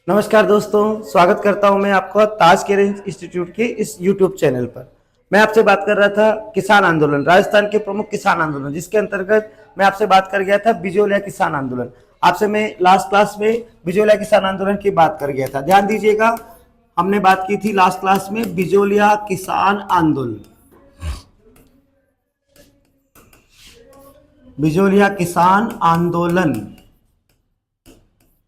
नमस्कार दोस्तों, स्वागत करता हूं मैं आपको ताज केयर इंस्टीट्यूट के इस यूट्यूब चैनल पर। मैं आपसे बात कर रहा था किसान आंदोलन, राजस्थान के प्रमुख किसान आंदोलन, जिसके अंतर्गत मैं आपसे बात कर गया था बिजोलिया किसान आंदोलन। आपसे मैं लास्ट क्लास में बिजोलिया किसान आंदोलन की बात कर गया था, ध्यान दीजिएगा। हमने बात की थी लास्ट क्लास में बिजोलिया किसान आंदोलन, बिजोलिया किसान आंदोलन।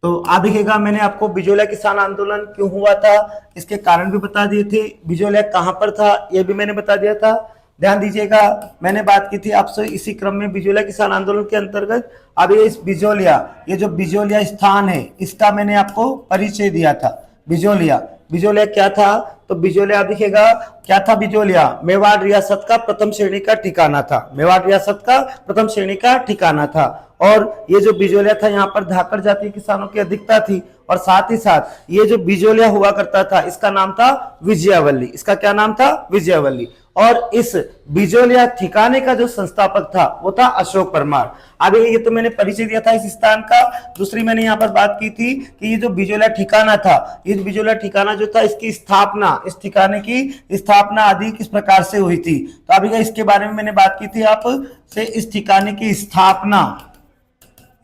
तो आप देखिएगा, मैंने आपको बिजोलिया किसान आंदोलन क्यों हुआ था इसके कारण भी बता दिए थे, बिजोलिया कहां पर था यह भी मैंने बता दिया था। ध्यान दीजिएगा, मैंने बात की थी आपसे इसी क्रम में बिजोलिया किसान आंदोलन के अंतर्गत। अब ये इस बिजोलिया, ये जो बिजोलिया स्थान है, इसका मैंने आपको परिचय दिया था। बिजोलिया, बिजोलिया क्या था? तो बिजोलिया दिखेगा क्या था? बिजोलिया मेवाड़ रियासत का प्रथम श्रेणी का ठिकाना था, मेवाड़ रियासत का प्रथम श्रेणी का ठिकाना था। और ये जो बिजोलिया था, यहाँ पर धाकड़ जाति के किसानों की अधिकता थी। और साथ ही साथ ये जो बिजोलिया हुआ करता था, इसका नाम था विजयावल्ली। इसका क्या नाम था? विजयावल्ली। और इस बिजोलिया ठिकाने का जो संस्थापक था वो था अशोक परमार। आगे ये तो मैंने परिचय दिया था इस स्थान का। दूसरी मैंने यहाँ पर बात की थी कि ये जो बिजोलिया ठिकाना था, ये बिजोलिया ठिकाना जो था, इसकी स्थापना, इस ठिकाने की स्थापना आदि किस प्रकार से हुई थी। तो अभी इसके बारे में मैंने बात की थी आपसे, इस ठिकाने की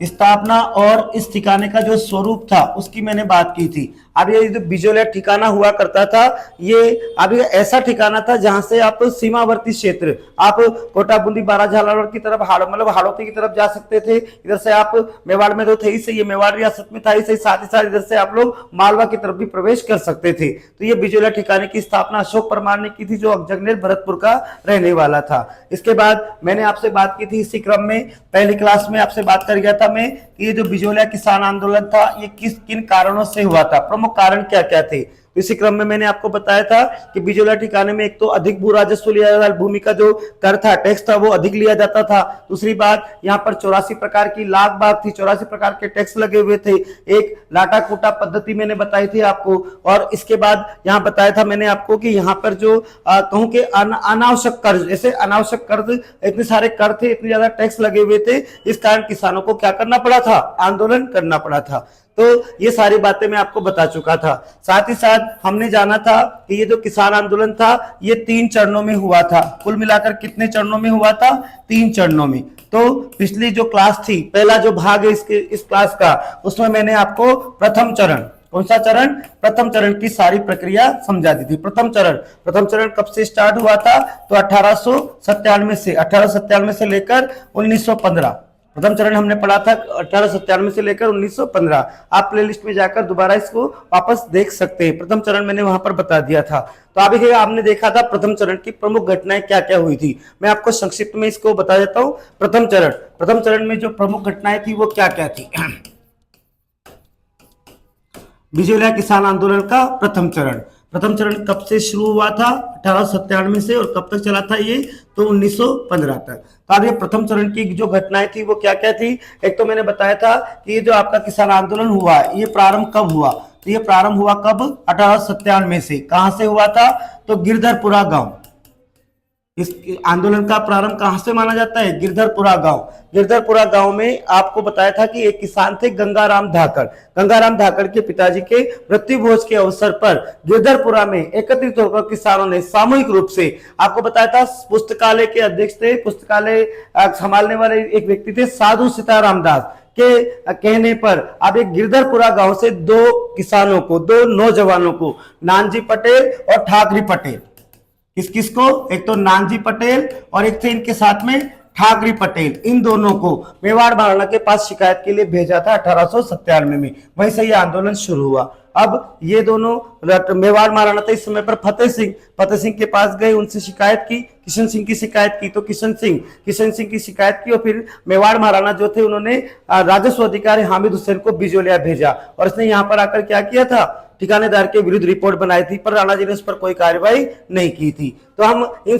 स्थापना और इस ठिकाने का जो स्वरूप था उसकी मैंने बात की थी। अब ये जो बिजोलिया ठिकाना हुआ करता था, ये अभी ऐसा ठिकाना था जहां से आप सीमावर्ती क्षेत्र, आप कोटा बूंदी बारा झालावाड़ की तरफ, मतलब हाड़ौती की तरफ जा सकते थे। इधर से आप मेवाड़ में तो थे ही सही, ये मेवाड़ रियासत में था ही सही, साथ ही साथ इधर से आप लोग मालवा की तरफ भी प्रवेश कर सकते थे। तो ये बिजोलिया ठिकाने की स्थापना अशोक परमार ने की थी, जो अजगनेर भरतपुर का रहने वाला था। इसके बाद मैंने आपसे बात की थी इसी क्रम में, पहली क्लास में आपसे बात कर गया था मैं कि ये जो बिजोलिया किसान आंदोलन था, ये किन कारणों से हुआ था, प्रमुख कारण क्या क्या थे। इसी क्रम में मैंने आपको बताया था कि बिजोलिया ठिकाने में एक तो अधिक भू राजस्व लिया जाता, भूमि का जो कर था, टैक्स था, वो अधिक लिया जाता था। दूसरी बात, यहाँ पर 84 प्रकार की लाख बाग थी, 84 प्रकार के टैक्स लगे हुए थे। एक लाटा कूटा पद्धति मैंने बताई थी आपको। और इसके बाद यहाँ बताया था मैंने आपको कि यहाँ पर जो कहूं कि अनावश्यक कर्ज, जैसे अनावश्यक कर्ज, इतने सारे कर थे, इतने ज्यादा टैक्स लगे हुए थे, इस कारण किसानों को क्या करना पड़ा था? आंदोलन करना पड़ा था। तो ये सारी बातें मैं आपको बता चुका था। साथ ही साथ हमने जाना था कि ये जो किसान आंदोलन था, ये 3 चरणों में हुआ था। कुल मिलाकर कितने चरणों में हुआ था? 3 चरणों में। तो पिछली जो क्लास थी, पहला जो भाग है इस क्लास का, उसमें मैंने आपको प्रथम चरण, कौन सा चरण? प्रथम चरण की सारी प्रक्रिया समझा दी थी। प्रथम चरण कब से स्टार्ट हुआ था? तो 1897 से लेकर 1915। प्रथम चरण हमने पढ़ा था 1897 से लेकर 1915। आप प्लेलिस्ट में जाकर दोबारा इसको वापस देख सकते हैं। प्रथम चरण मैंने वहां पर बता दिया था। तो अभी आपने देखा था प्रथम चरण की प्रमुख घटनाएं क्या क्या हुई थी। मैं आपको संक्षिप्त में इसको बता देता हूं। प्रथम चरण में जो प्रमुख घटनाएं थी वो क्या क्या थी। बिजोलिया किसान आंदोलन का प्रथम चरण कब से शुरू हुआ था? 1897 से, और कब तक चला था ये? तो 1915 तक। तो अब ये प्रथम चरण की जो घटनाएं थी वो क्या क्या थी? एक तो मैंने बताया था कि ये जो आपका किसान आंदोलन हुआ, ये प्रारंभ कब हुआ? तो ये प्रारंभ हुआ कब? 1897 से। कहां से हुआ था? तो गिरधरपुरा गांव। इस आंदोलन का प्रारंभ कहां से माना जाता है? गिरधरपुरा गांव में आपको बताया था कि एक किसान थे गंगाराम धाकड़ के पिताजी के मृत्यु भोज के अवसर पर गिरधरपुरा में एकत्रित होकर किसानों ने सामूहिक रूप से, आपको बताया था पुस्तकालय के अध्यक्ष थे, पुस्तकालय संभालने वाले एक व्यक्ति थे साधु सीताराम दास के कहने पर अब एक गिरधरपुरा गांव से 2 किसानों को, 2 नौजवानों को, नानजी पटेल और ठाकरी पटेल, किसको? एक तो नानजी पटेल और एक थे इनके साथ में ठाकरी पटेल, इन दोनों को मेवाड़ महाराणा के पास शिकायत के लिए भेजा था 1897 में। वहीं से यह आंदोलन शुरू हुआ। अब ये दोनों मेवाड़ महाराणा थे इस समय पर फतेह सिंह के पास गए, उनसे शिकायत की, किशन सिंह की शिकायत की। तो किशन सिंह की शिकायत की, और फिर मेवाड़ महाराणा जो थे उन्होंने राजस्व अधिकारी हामिद हुसैन को बिजोलिया भेजा, और इसने यहाँ पर आकर क्या किया था? ठिकानेदार के विरुद्ध रिपोर्ट बनाई थी, पर राणा जी ने उस पर कोई कार्रवाई नहीं की थी। तो हम इन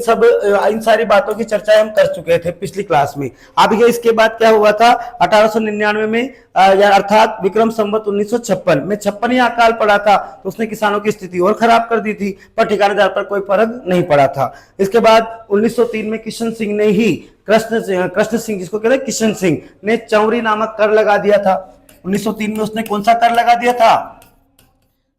सारी बातों की चर्चा हम कर चुके थे पिछली क्लास में। अब ये इसके बाद क्या हुआ था? 1899 में अर्थात विक्रम संवत 1956 में 56 अकाल पड़ा था, तो उसने किसानों की स्थिति और खराब कर दी थी, पर ठिकानेदार पर कोई फर्क नहीं पड़ा था। इसके बाद 1903 में किशन सिंह ने ही, कृष्ण सिंह जिसको कहते हैं किशन सिंह, ने चौरी नामक कर लगा दिया था। 1903 में उसने कौन सा कर लगा दिया था?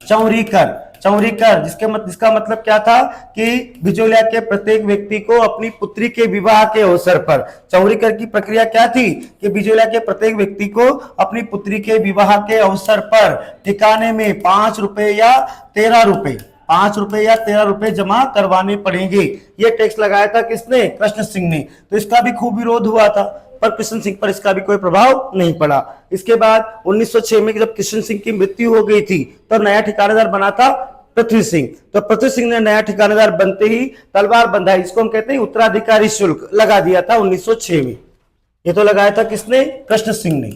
चौरीकर, चौरीकर जिसका मतलब क्या था कि बिजोलिया के प्रत्येक व्यक्ति को अपनी पुत्री के विवाह के अवसर पर, चौरीकर की प्रक्रिया क्या थी कि बिजोलिया के प्रत्येक व्यक्ति को अपनी पुत्री के विवाह के अवसर पर ठिकाने में 5 रुपए या 13 रुपए, 5 रुपए या 13 रुपए जमा करवाने पड़ेंगे। ये टैक्स लगाया था किसने? कृष्ण सिंह ने। तो इसका भी खूब विरोध हुआ था, पर कृष्ण सिंह पर इसका भी कोई प्रभाव नहीं पड़ा। इसके बाद 1906 में जब कृष्ण सिंह की मृत्यु हो गई थी तो नया ठिकानेदार बना था पृथ्वी सिंह। तो पृथ्वी सिंह ने नया ठिकानेदार बनते ही तलवार बंधाई, इसको हम कहते हैं उत्तराधिकारी शुल्क, लगा दिया था 1906 में। ये तो लगाया था किसने? कृष्ण सिंह ने।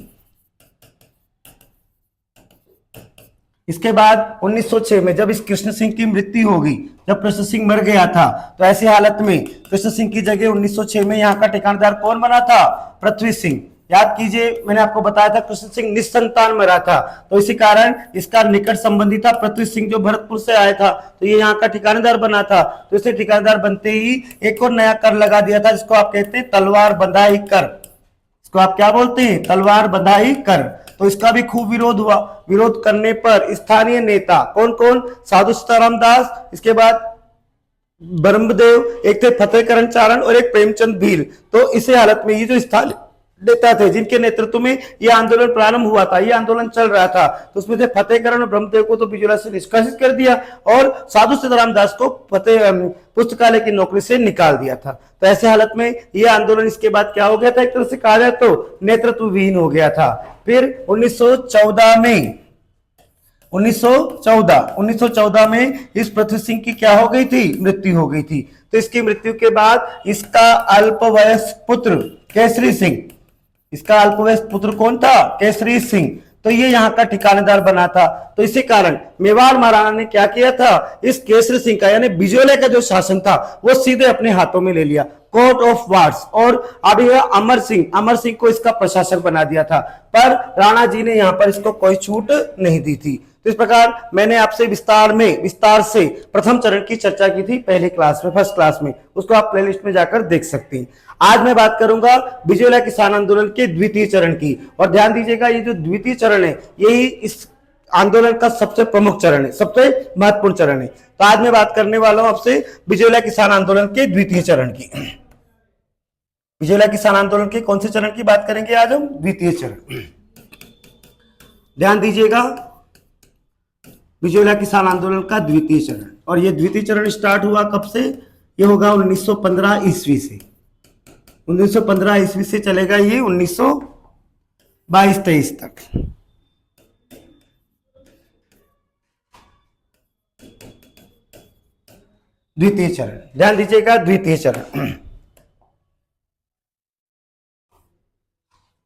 इसके बाद 1906 में जब इस कृष्ण सिंह की मृत्यु हो गई, जब कृष्ण सिंह मर गया था, तो ऐसी हालत में कृष्ण सिंह की जगह 1906 में यहाँ का ठिकानेदार कौन बना था? पृथ्वी सिंह। याद कीजिए, मैंने आपको बताया था कृष्ण सिंह निस्संतान मरा था, तो इसी कारण इसका निकट संबंधी था पृथ्वी सिंह जो भरतपुर से आया था, तो ये यहाँ का ठिकानेदार बना था। तो इसे ठिकानेदार बनते ही एक और नया कर लगा दिया था, जिसको आप कहते हैं तलवार बंधाई कर। इसको आप क्या बोलते हैं? तलवार बंधाई कर। तो इसका भी खूब विरोध हुआ। विरोध करने पर स्थानीय नेता कौन कौन? साधु सीताराम दास, इसके बाद ब्रह्मदेव, एक थे फतेहकरण चारण और एक प्रेमचंद भील। तो इसी हालत में ये जो स्थानीय नेता थे जिनके नेतृत्व में यह आंदोलन प्रारंभ हुआ था, यह आंदोलन चल रहा था, तो उसमें से फतेहकरण और ब्रह्मदेव को तो बिजोलिया से निष्कासित कर दिया और साधु सीताराम दास को पुस्तकालय की नौकरी से निकाल दिया था। तो ऐसे हालत में यह आंदोलन इसके बाद क्या हो गया था? एक तरह से कहा जाए तो नेतृत्व विहीन हो गया था। फिर 1914 में इस पृथ्वी सिंह की क्या हो गई थी? मृत्यु हो गई थी। तो इसकी मृत्यु के बाद इसका अल्पवयस्क पुत्र केसरी सिंह, इसका अल्पवयस्क पुत्र कौन था? केसरी सिंह। तो ये यहाँ का ठिकानेदार बना था। तो इसी कारण मेवाड़ महाराणा ने क्या किया था? इस केसरी सिंह का यानी बिजोलिया का जो शासन था वो सीधे अपने हाथों में ले लिया, कोर्ट ऑफ वार्ड्स, और अभी अमर सिंह को इसका प्रशासक बना दिया था। पर राणा जी ने यहाँ पर इसको कोई छूट नहीं दी थी। तो इस प्रकार मैंने आपसे विस्तार से प्रथम चरण की चर्चा की थी पहले क्लास में, फर्स्ट क्लास में, उसको आप प्लेलिस्ट में जाकर देख सकते हैं। आज मैं बात करूंगा बिजोलिया किसान आंदोलन के द्वितीय चरण की, और ध्यान दीजिएगा ये जो द्वितीय चरण है यही इस आंदोलन का सबसे प्रमुख चरण है, सबसे महत्वपूर्ण चरण है। तो आज मैं बात करने वाला हूं आपसे बिजोलिया किसान आंदोलन के द्वितीय चरण की। बिजोलिया किसान आंदोलन के कौन से चरण की बात करेंगे आज हम? द्वितीय चरण। ध्यान दीजिएगा, बिजोलिया किसान आंदोलन का द्वितीय चरण, और यह द्वितीय चरण स्टार्ट हुआ कब से? यह होगा 1915 ईस्वी से। 1915 ईस्वी से चलेगा ये 1922-23 तक। द्वितीय चरण, ध्यान दीजिएगा, द्वितीय चरण।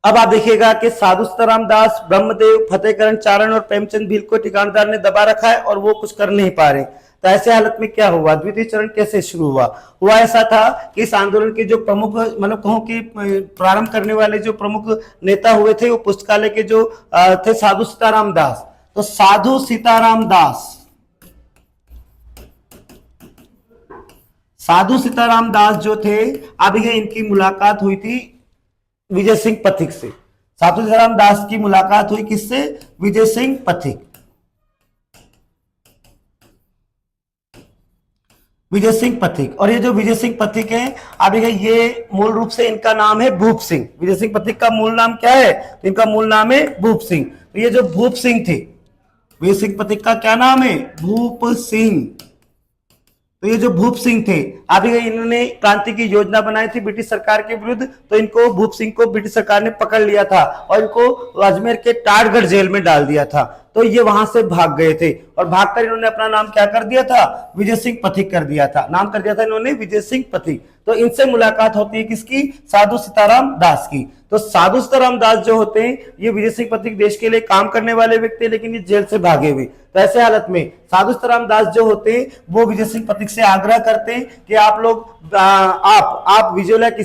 अब आप देखिएगा कि साधु सीताराम दास, ब्रह्मदेव, फतेहकरण चारण और प्रेमचंद भील को ठिकानेदार ने दबा रखा है और वो कुछ कर नहीं पा रहे। तो ऐसे हालत में क्या हुआ? द्वितीय चरण कैसे शुरू हुआ ऐसा था कि इस आंदोलन के जो प्रमुख, मतलब कहूं कि प्रारंभ करने वाले जो प्रमुख नेता हुए थे वो पुस्तकालय के जो थे साधु सीताराम दास। तो साधु सीताराम दास जो थे, अब ये इनकी मुलाकात हुई थी विजय सिंह पथिक से। साधु सीताराम दास की मुलाकात हुई किससे? विजय सिंह पथिक। विजय सिंह पथिक, और ये जो विजय सिंह पथिक है, अब ये मूल रूप से इनका नाम है भूप सिंह। विजय सिंह पथिक का मूल नाम क्या है? तो इनका मूल नाम है भूप सिंह। तो ये जो भूप सिंह थे, विजय सिंह पथिक का क्या नाम है? भूप सिंह। तो ये जो भूप सिंह थे, अभी इन्होंने क्रांति की योजना बनाई थी ब्रिटिश सरकार के विरुद्ध, तो इनको भूप सिंह को ब्रिटिश सरकार ने पकड़ लिया था और इनको अजमेर के टाटगढ़ जेल में डाल दिया था। तो ये वहां से भाग गए थे और भागकर इन्होंने अपना नाम क्या कर दिया था? विजय सिंह पथिक कर दिया था। नाम कर दिया था इन्होंने विजय सिंह पथिक। तो इनसे मुलाकात होती है किसकी? साधु सीताराम दास की। तो साधु सीताराम दास जो होते हैं, ये विजय सिंह पथिक देश के लिए काम करने वाले व्यक्ति, लेकिन ये जेल से भागे हुए। तो ऐसे हालत में साधु सीताराम दास जो होते हैं वो विजय सिंह पथिक से आग्रह करते हैं कि आप लोग आप बिजोलिया के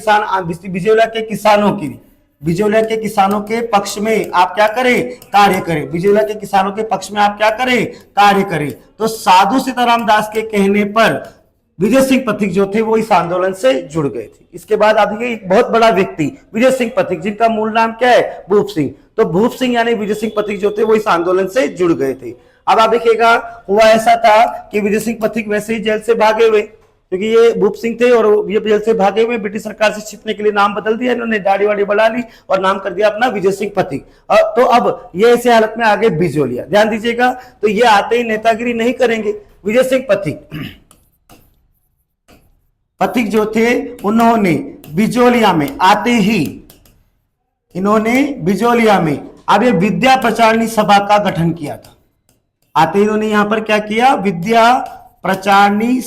किसानों के पक्ष में आप क्या करें? कार्य करें। बिजोलिया के किसानों के पक्ष में आप क्या करें? कार्य करें। तो साधु सीताराम दास के कहने पर विजय सिंह पथिक जो थे वो इस आंदोलन से जुड़ गए थे। इसके बाद आगे एक बहुत बड़ा व्यक्ति विजय सिंह पथिक, जिनका मूल नाम क्या है? भूप सिंह। तो भूप सिंह यानी विजय सिंह पथिक जो थे वो इस आंदोलन से जुड़ गए थे। अब आप देखिएगा हुआ ऐसा था कि विजय सिंह पथिक वैसे ही जेल से भागे हुए, क्योंकि ये भूप सिंह थे और ये जेल से भागे हुए, ब्रिटिश सरकार से छिपने के लिए नाम बदल दिया इन्होंने, दाढ़ी वाड़ी बढ़ा ली और नाम कर दिया अपना विजय सिंह पथिक। तो अब ये ऐसे हालत में आगे बिजोलिया, ध्यान दीजिएगा, तो ये आते ही नेतागिरी नहीं करेंगे। विजय सिंह पथिक जो थे उन्होंने बिजोलिया में आते ही, इन्होंने बिजोलिया में अब ये विद्या प्रचारणी सभा का गठन किया था। आते ही इन्होंने यहां पर क्या किया, विद्या प्रचारणी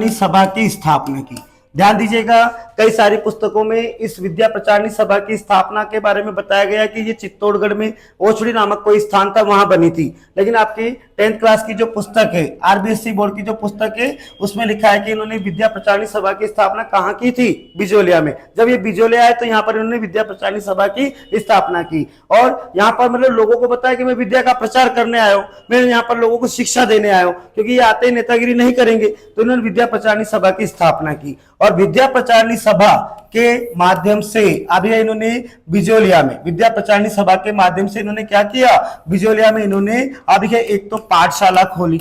सभा की स्थापना की। ध्यान दीजिएगा, कई सारी पुस्तकों में इस विद्या प्रचारणी सभा की स्थापना के बारे में बताया गया कि ये चित्तौड़गढ़ में ओछड़ी नामक कोई स्थान था, वहां बनी थी। लेकिन आपकी 10th क्लास की जो पुस्तक है, आरबीएससी बोर्ड की जो पुस्तक है, उसमें लिखा है कि इन्होंने विद्या प्रचारणी सभा की स्थापना कहाँ की थी, बिजोलिया में। जब ये बिजोलिया आए तो यहाँ पर इन्होंने विद्या प्रचारणी सभा की स्थापना की और यहाँ पर मतलब लोगों को बताया कि मैं विद्या का प्रचार करने आया हूँ, मैं यहाँ पर लोगों को शिक्षा देने आया हूँ, क्योंकि ये आते ही नेतागिरी नहीं करेंगे। तो इन्होंने विद्या प्रचारणी सभा की स्थापना की और विद्या प्रचारणी सभा के माध्यम से अभी इन्होंने बिजोलिया में विद्या प्रचारणी सभा के माध्यम से इन्होंने क्या किया, बिजोलिया में इन्होंने अभी एक तो पाठशाला खोली,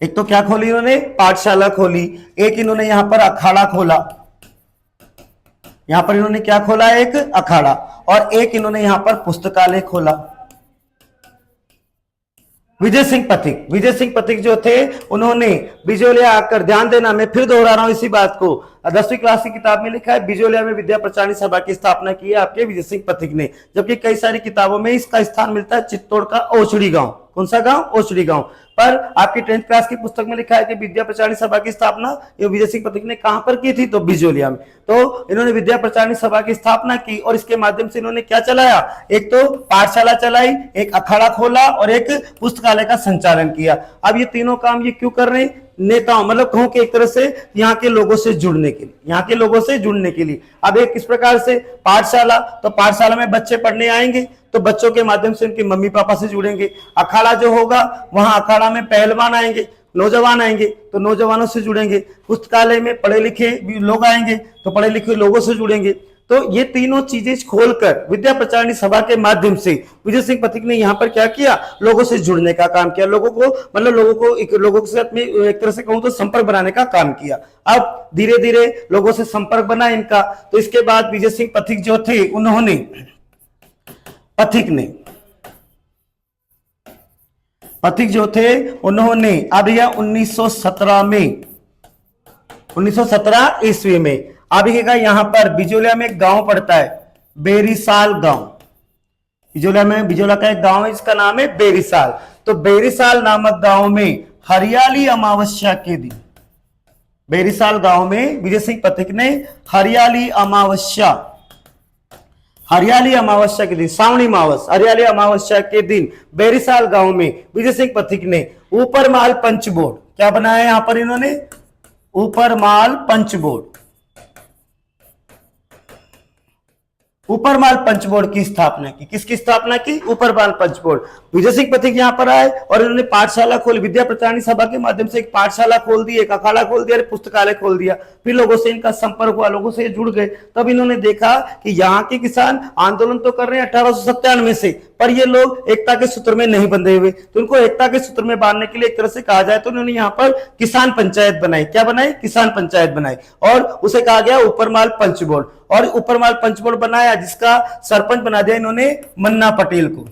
एक तो क्या खोली इन्होंने, पाठशाला खोली। एक इन्होंने यहां पर अखाड़ा खोला, यहां पर इन्होंने क्या खोला, एक अखाड़ा, और एक इन्होंने यहां पर पुस्तकालय खोला। विजय सिंह पथिक जो थे उन्होंने बिजोलिया आकर, ध्यान देना मैं फिर दोहरा रहा हूं इसी बात को, 10वीं क्लास की किताब में लिखा है बिजोलिया में विद्या प्रचारणी सभा की स्थापना की है आपके विजय सिंह पथिक ने, जबकि कई सारी किताबों में इसका स्थान मिलता है चित्तौड़ का ओछड़ी गांव। कौन सा गांव, ओछड़ी गांव। पर आपकी 10th क्लास की पुस्तक में लिखा है कि विद्या प्रचारणी सभा की स्थापना ये विजय सिंह पथिक ने कहां पर की थी, तो बिजोलिया में। तो इन्होंने विद्या प्रचारणी सभा की स्थापना की और इसके माध्यम से इन्होंने क्या चलाया, एक तो पाठशाला चलाई, एक अखाड़ा खोला और एक पुस्तकालय का संचालन किया। अब ये तीनों काम ये क्यों कर रहे हैं, नेताओं मतलब कहूं कि एक तरह से यहाँ के लोगों से जुड़ने के लिए, यहाँ के लोगों से जुड़ने के लिए। अब एक किस प्रकार से, पाठशाला, तो पाठशाला में बच्चे पढ़ने आएंगे तो बच्चों के माध्यम से उनके मम्मी पापा से जुड़ेंगे। अखाड़ा जो होगा वहां अखाड़ा में पहलवान आएंगे, नौजवान आएंगे तो नौजवानों से जुड़ेंगे। पुस्तकालय में पढ़े लिखे लोग आएंगे तो पढ़े लिखे लोगों से जुड़ेंगे। तो ये तीनों चीजें खोलकर विद्या प्रचारणी सभा के माध्यम से विजय सिंह पथिक ने यहाँ पर क्या किया, लोगों से जुड़ने का काम किया, लोगों को मतलब लोगों के साथ में एक तरह से कहूं तो संपर्क बनाने का काम किया। अब धीरे धीरे लोगों से संपर्क बना इनका। तो इसके बाद विजय सिंह पथिक जो थे उन्होंने पथिक जो थे उन्होंने अब यह 1917 ईस्वी में अब यहां पर बिजोलिया में एक गांव पड़ता है, बेरीसाल गांव। बिजोलिया का एक गांव है जिसका नाम है बेरीसाल। तो बेरीसाल नामक गांव में हरियाली अमावस्या के दिन, बेरीसाल गांव में विजय सिंह पथिक ने हरियाली अमावस्या के दिन, श्रावणी मावस, हरियाली अमावस्या के दिन बेरीसाल गांव में विजय सिंह पथिक ने ऊपरमाल पंचबोर्ड, क्या बनाया यहां पर इन्होंने, ऊपरमाल पंचबोर्ड की स्थापना की। किसकी स्थापना की, ऊपरमाल पंचबोर्ड। विजय सिंह पथिक यहां पर आए और इन्होंने पाठशाला खोली, विद्या प्रचारणी सभा के माध्यम से एक पाठशाला खोल दी, एक अखाड़ा खोल दिया, पुस्तकालय खोल दिया। फिर लोगों से इनका संपर्क हुआ, लोगों से जुड़ गए। तब इन्होंने देखा कि यहाँ के किसान आंदोलन तो कर रहे हैं 1897 से, पर ये लोग एकता के सूत्र में नहीं बंधे हुए। तो इनको एकता के सूत्र में बांधने के लिए एक तरह से कहा जाए तो उन्होंने यहाँ पर किसान पंचायत बनाई। क्या बनाई, किसान पंचायत बनाई और उसे कहा गया ऊपरमाल पंचबोर्ड। और ऊपरमाल पंचबोर्ड बनाया जिसका सरपंच बना दिया इन्होंने मन्ना पटेल को।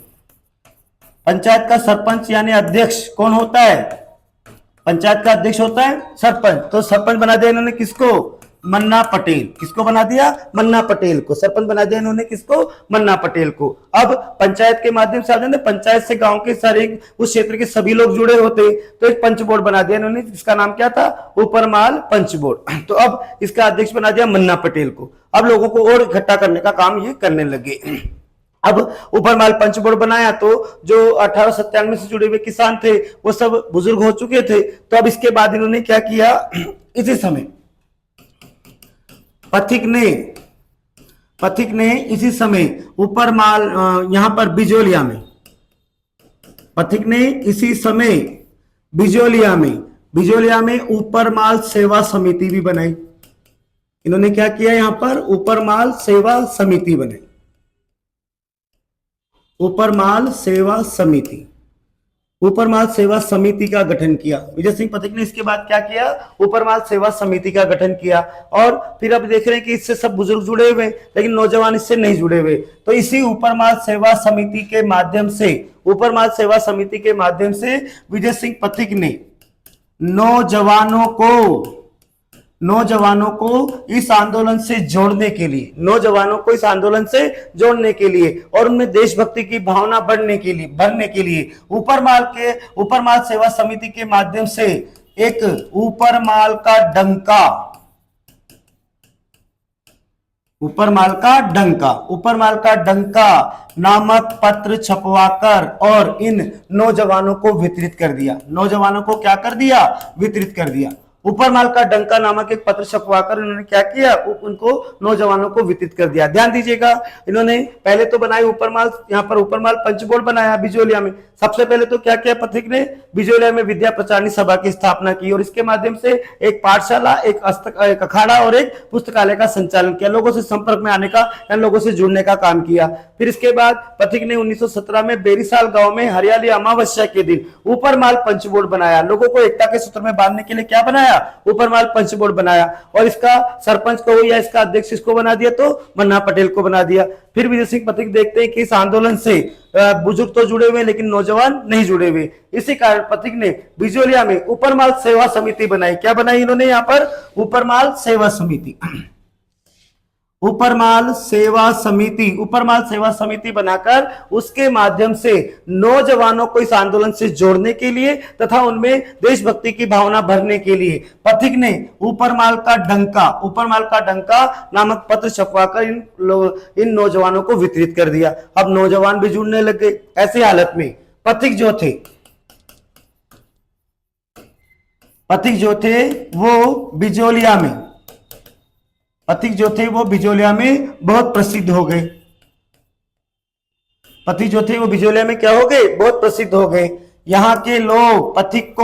पंचायत का सरपंच यानी अध्यक्ष कौन होता है, पंचायत का अध्यक्ष होता है सरपंच। तो सरपंच बना दिया इन्होंने किसको, मन्ना पटेल। किसको बना दिया, मन्ना पटेल को। सरपंच बना दिया इन्होंने किसको, मन्ना पटेल को। अब पंचायत के माध्यम से आते, पंचायत से गांव के सारे उस क्षेत्र के सभी लोग जुड़े होते, तो एक पंच बोर्ड बना दिया इन्होंने जिसका नाम क्या था, ऊपरमाल पंच बोर्ड। तो अब इसका अध्यक्ष बना दिया मन्ना पटेल को। अब लोगों को और इकट्ठा करने का काम ये करने लगे। अब ऊपरमाल पंच बोर्ड बनाया तो जो 1897 से जुड़े हुए किसान थे वो सब बुजुर्ग हो चुके थे। तो अब इसके बाद इन्होंने क्या किया, इसी समय पथिक ने इसी समय ऊपरमाल यहां पर बिजोलिया में, पथिक ने इसी समय बिजोलिया में ऊपरमाल सेवा समिति भी बनाई। इन्होंने क्या किया, यहां पर ऊपरमाल सेवा समिति बनाई। ऊपर माल सेवा समिति, ऊपर माल सेवा समिति का गठन किया। विजय सिंह पथिक ने इसके बाद क्या किया, ऊपर माल सेवा समिति का गठन किया। और फिर अब देख रहे हैं कि इससे सब बुजुर्ग जुड़े हुए, लेकिन नौजवान इससे नहीं जुड़े हुए। तो इसी ऊपर माल सेवा समिति के माध्यम से, ऊपर माल सेवा समिति के माध्यम से विजय सिंह पथिक ने नौजवानों को इस आंदोलन से जोड़ने के लिए, नौजवानों को इस आंदोलन से जोड़ने के लिए और उनमें देशभक्ति की भावना भरने के लिए ऊपर माल सेवा समिति के माध्यम से एक ऊपर माल का डंका नामक पत्र छपवाकर और इन नौजवानों को वितरित कर दिया। नौजवानों को क्या कर दिया, वितरित कर दिया। ऊपर माल का डंका नामक एक पत्र छपवाकर इन्होंने क्या किया, उनको नौजवानों को वितरित कर दिया। ध्यान दीजिएगा, इन्होंने पहले तो बनाई ऊपर माल, यहाँ पर ऊपर माल पंचबोर्ड बनाया बिजोलिया में। सबसे पहले तो क्या किया पथिक ने, बिजोलिया में विद्या प्रचारणी सभा की स्थापना की और इसके माध्यम से एक पाठशाला, एक अखाड़ा और एक पुस्तकालय का संचालन किया। लोगों से संपर्क में आने का, लोगों से जुड़ने का काम किया। फिर इसके बाद पथिक ने 1917 में बेरीसाल गांव में हरियाली अमावस्या के दिन ऊपर माल पंचबोर्ड बनाया। लोगों को एकता के सूत्र में बांधने के लिए क्या बनाया, ऊपर माल पंचबोर्ड बनाया। और इसका सरपंच को या इसका अध्यक्ष इसको बना दिया, तो मन्ना पटेल को बना दिया। फिर विजय सिंह पथिक देखते हैं कि इस आंदोलन से बुजुर्ग तो जुड़े हुए लेकिन नौजवान नहीं जुड़े हुए। इसी कारण पथिक ने बिजोलिया में ऊपर माल सेवा समिति बनाई। क्या बनाई इन्होंने यहाँ पर, ऊपर माल सेवा समिति। ऊपर माल सेवा समिति बनाकर उसके माध्यम से नौजवानों को इस आंदोलन से जोड़ने के लिए तथा उनमें देशभक्ति की भावना भरने के लिए पथिक ने ऊपर माल का डंका नामक पत्र छपवाकर इन नौजवानों को वितरित कर दिया। अब नौजवान भी जुड़ने लग गए। ऐसी हालत में पथिक जो थे वो बिजोलिया में बहुत प्रसिद्ध हो गए। पथिक जो थे वो बिजोलिया में क्या हो गए, बहुत प्रसिद्ध हो गए। यहाँ के लोग पथिक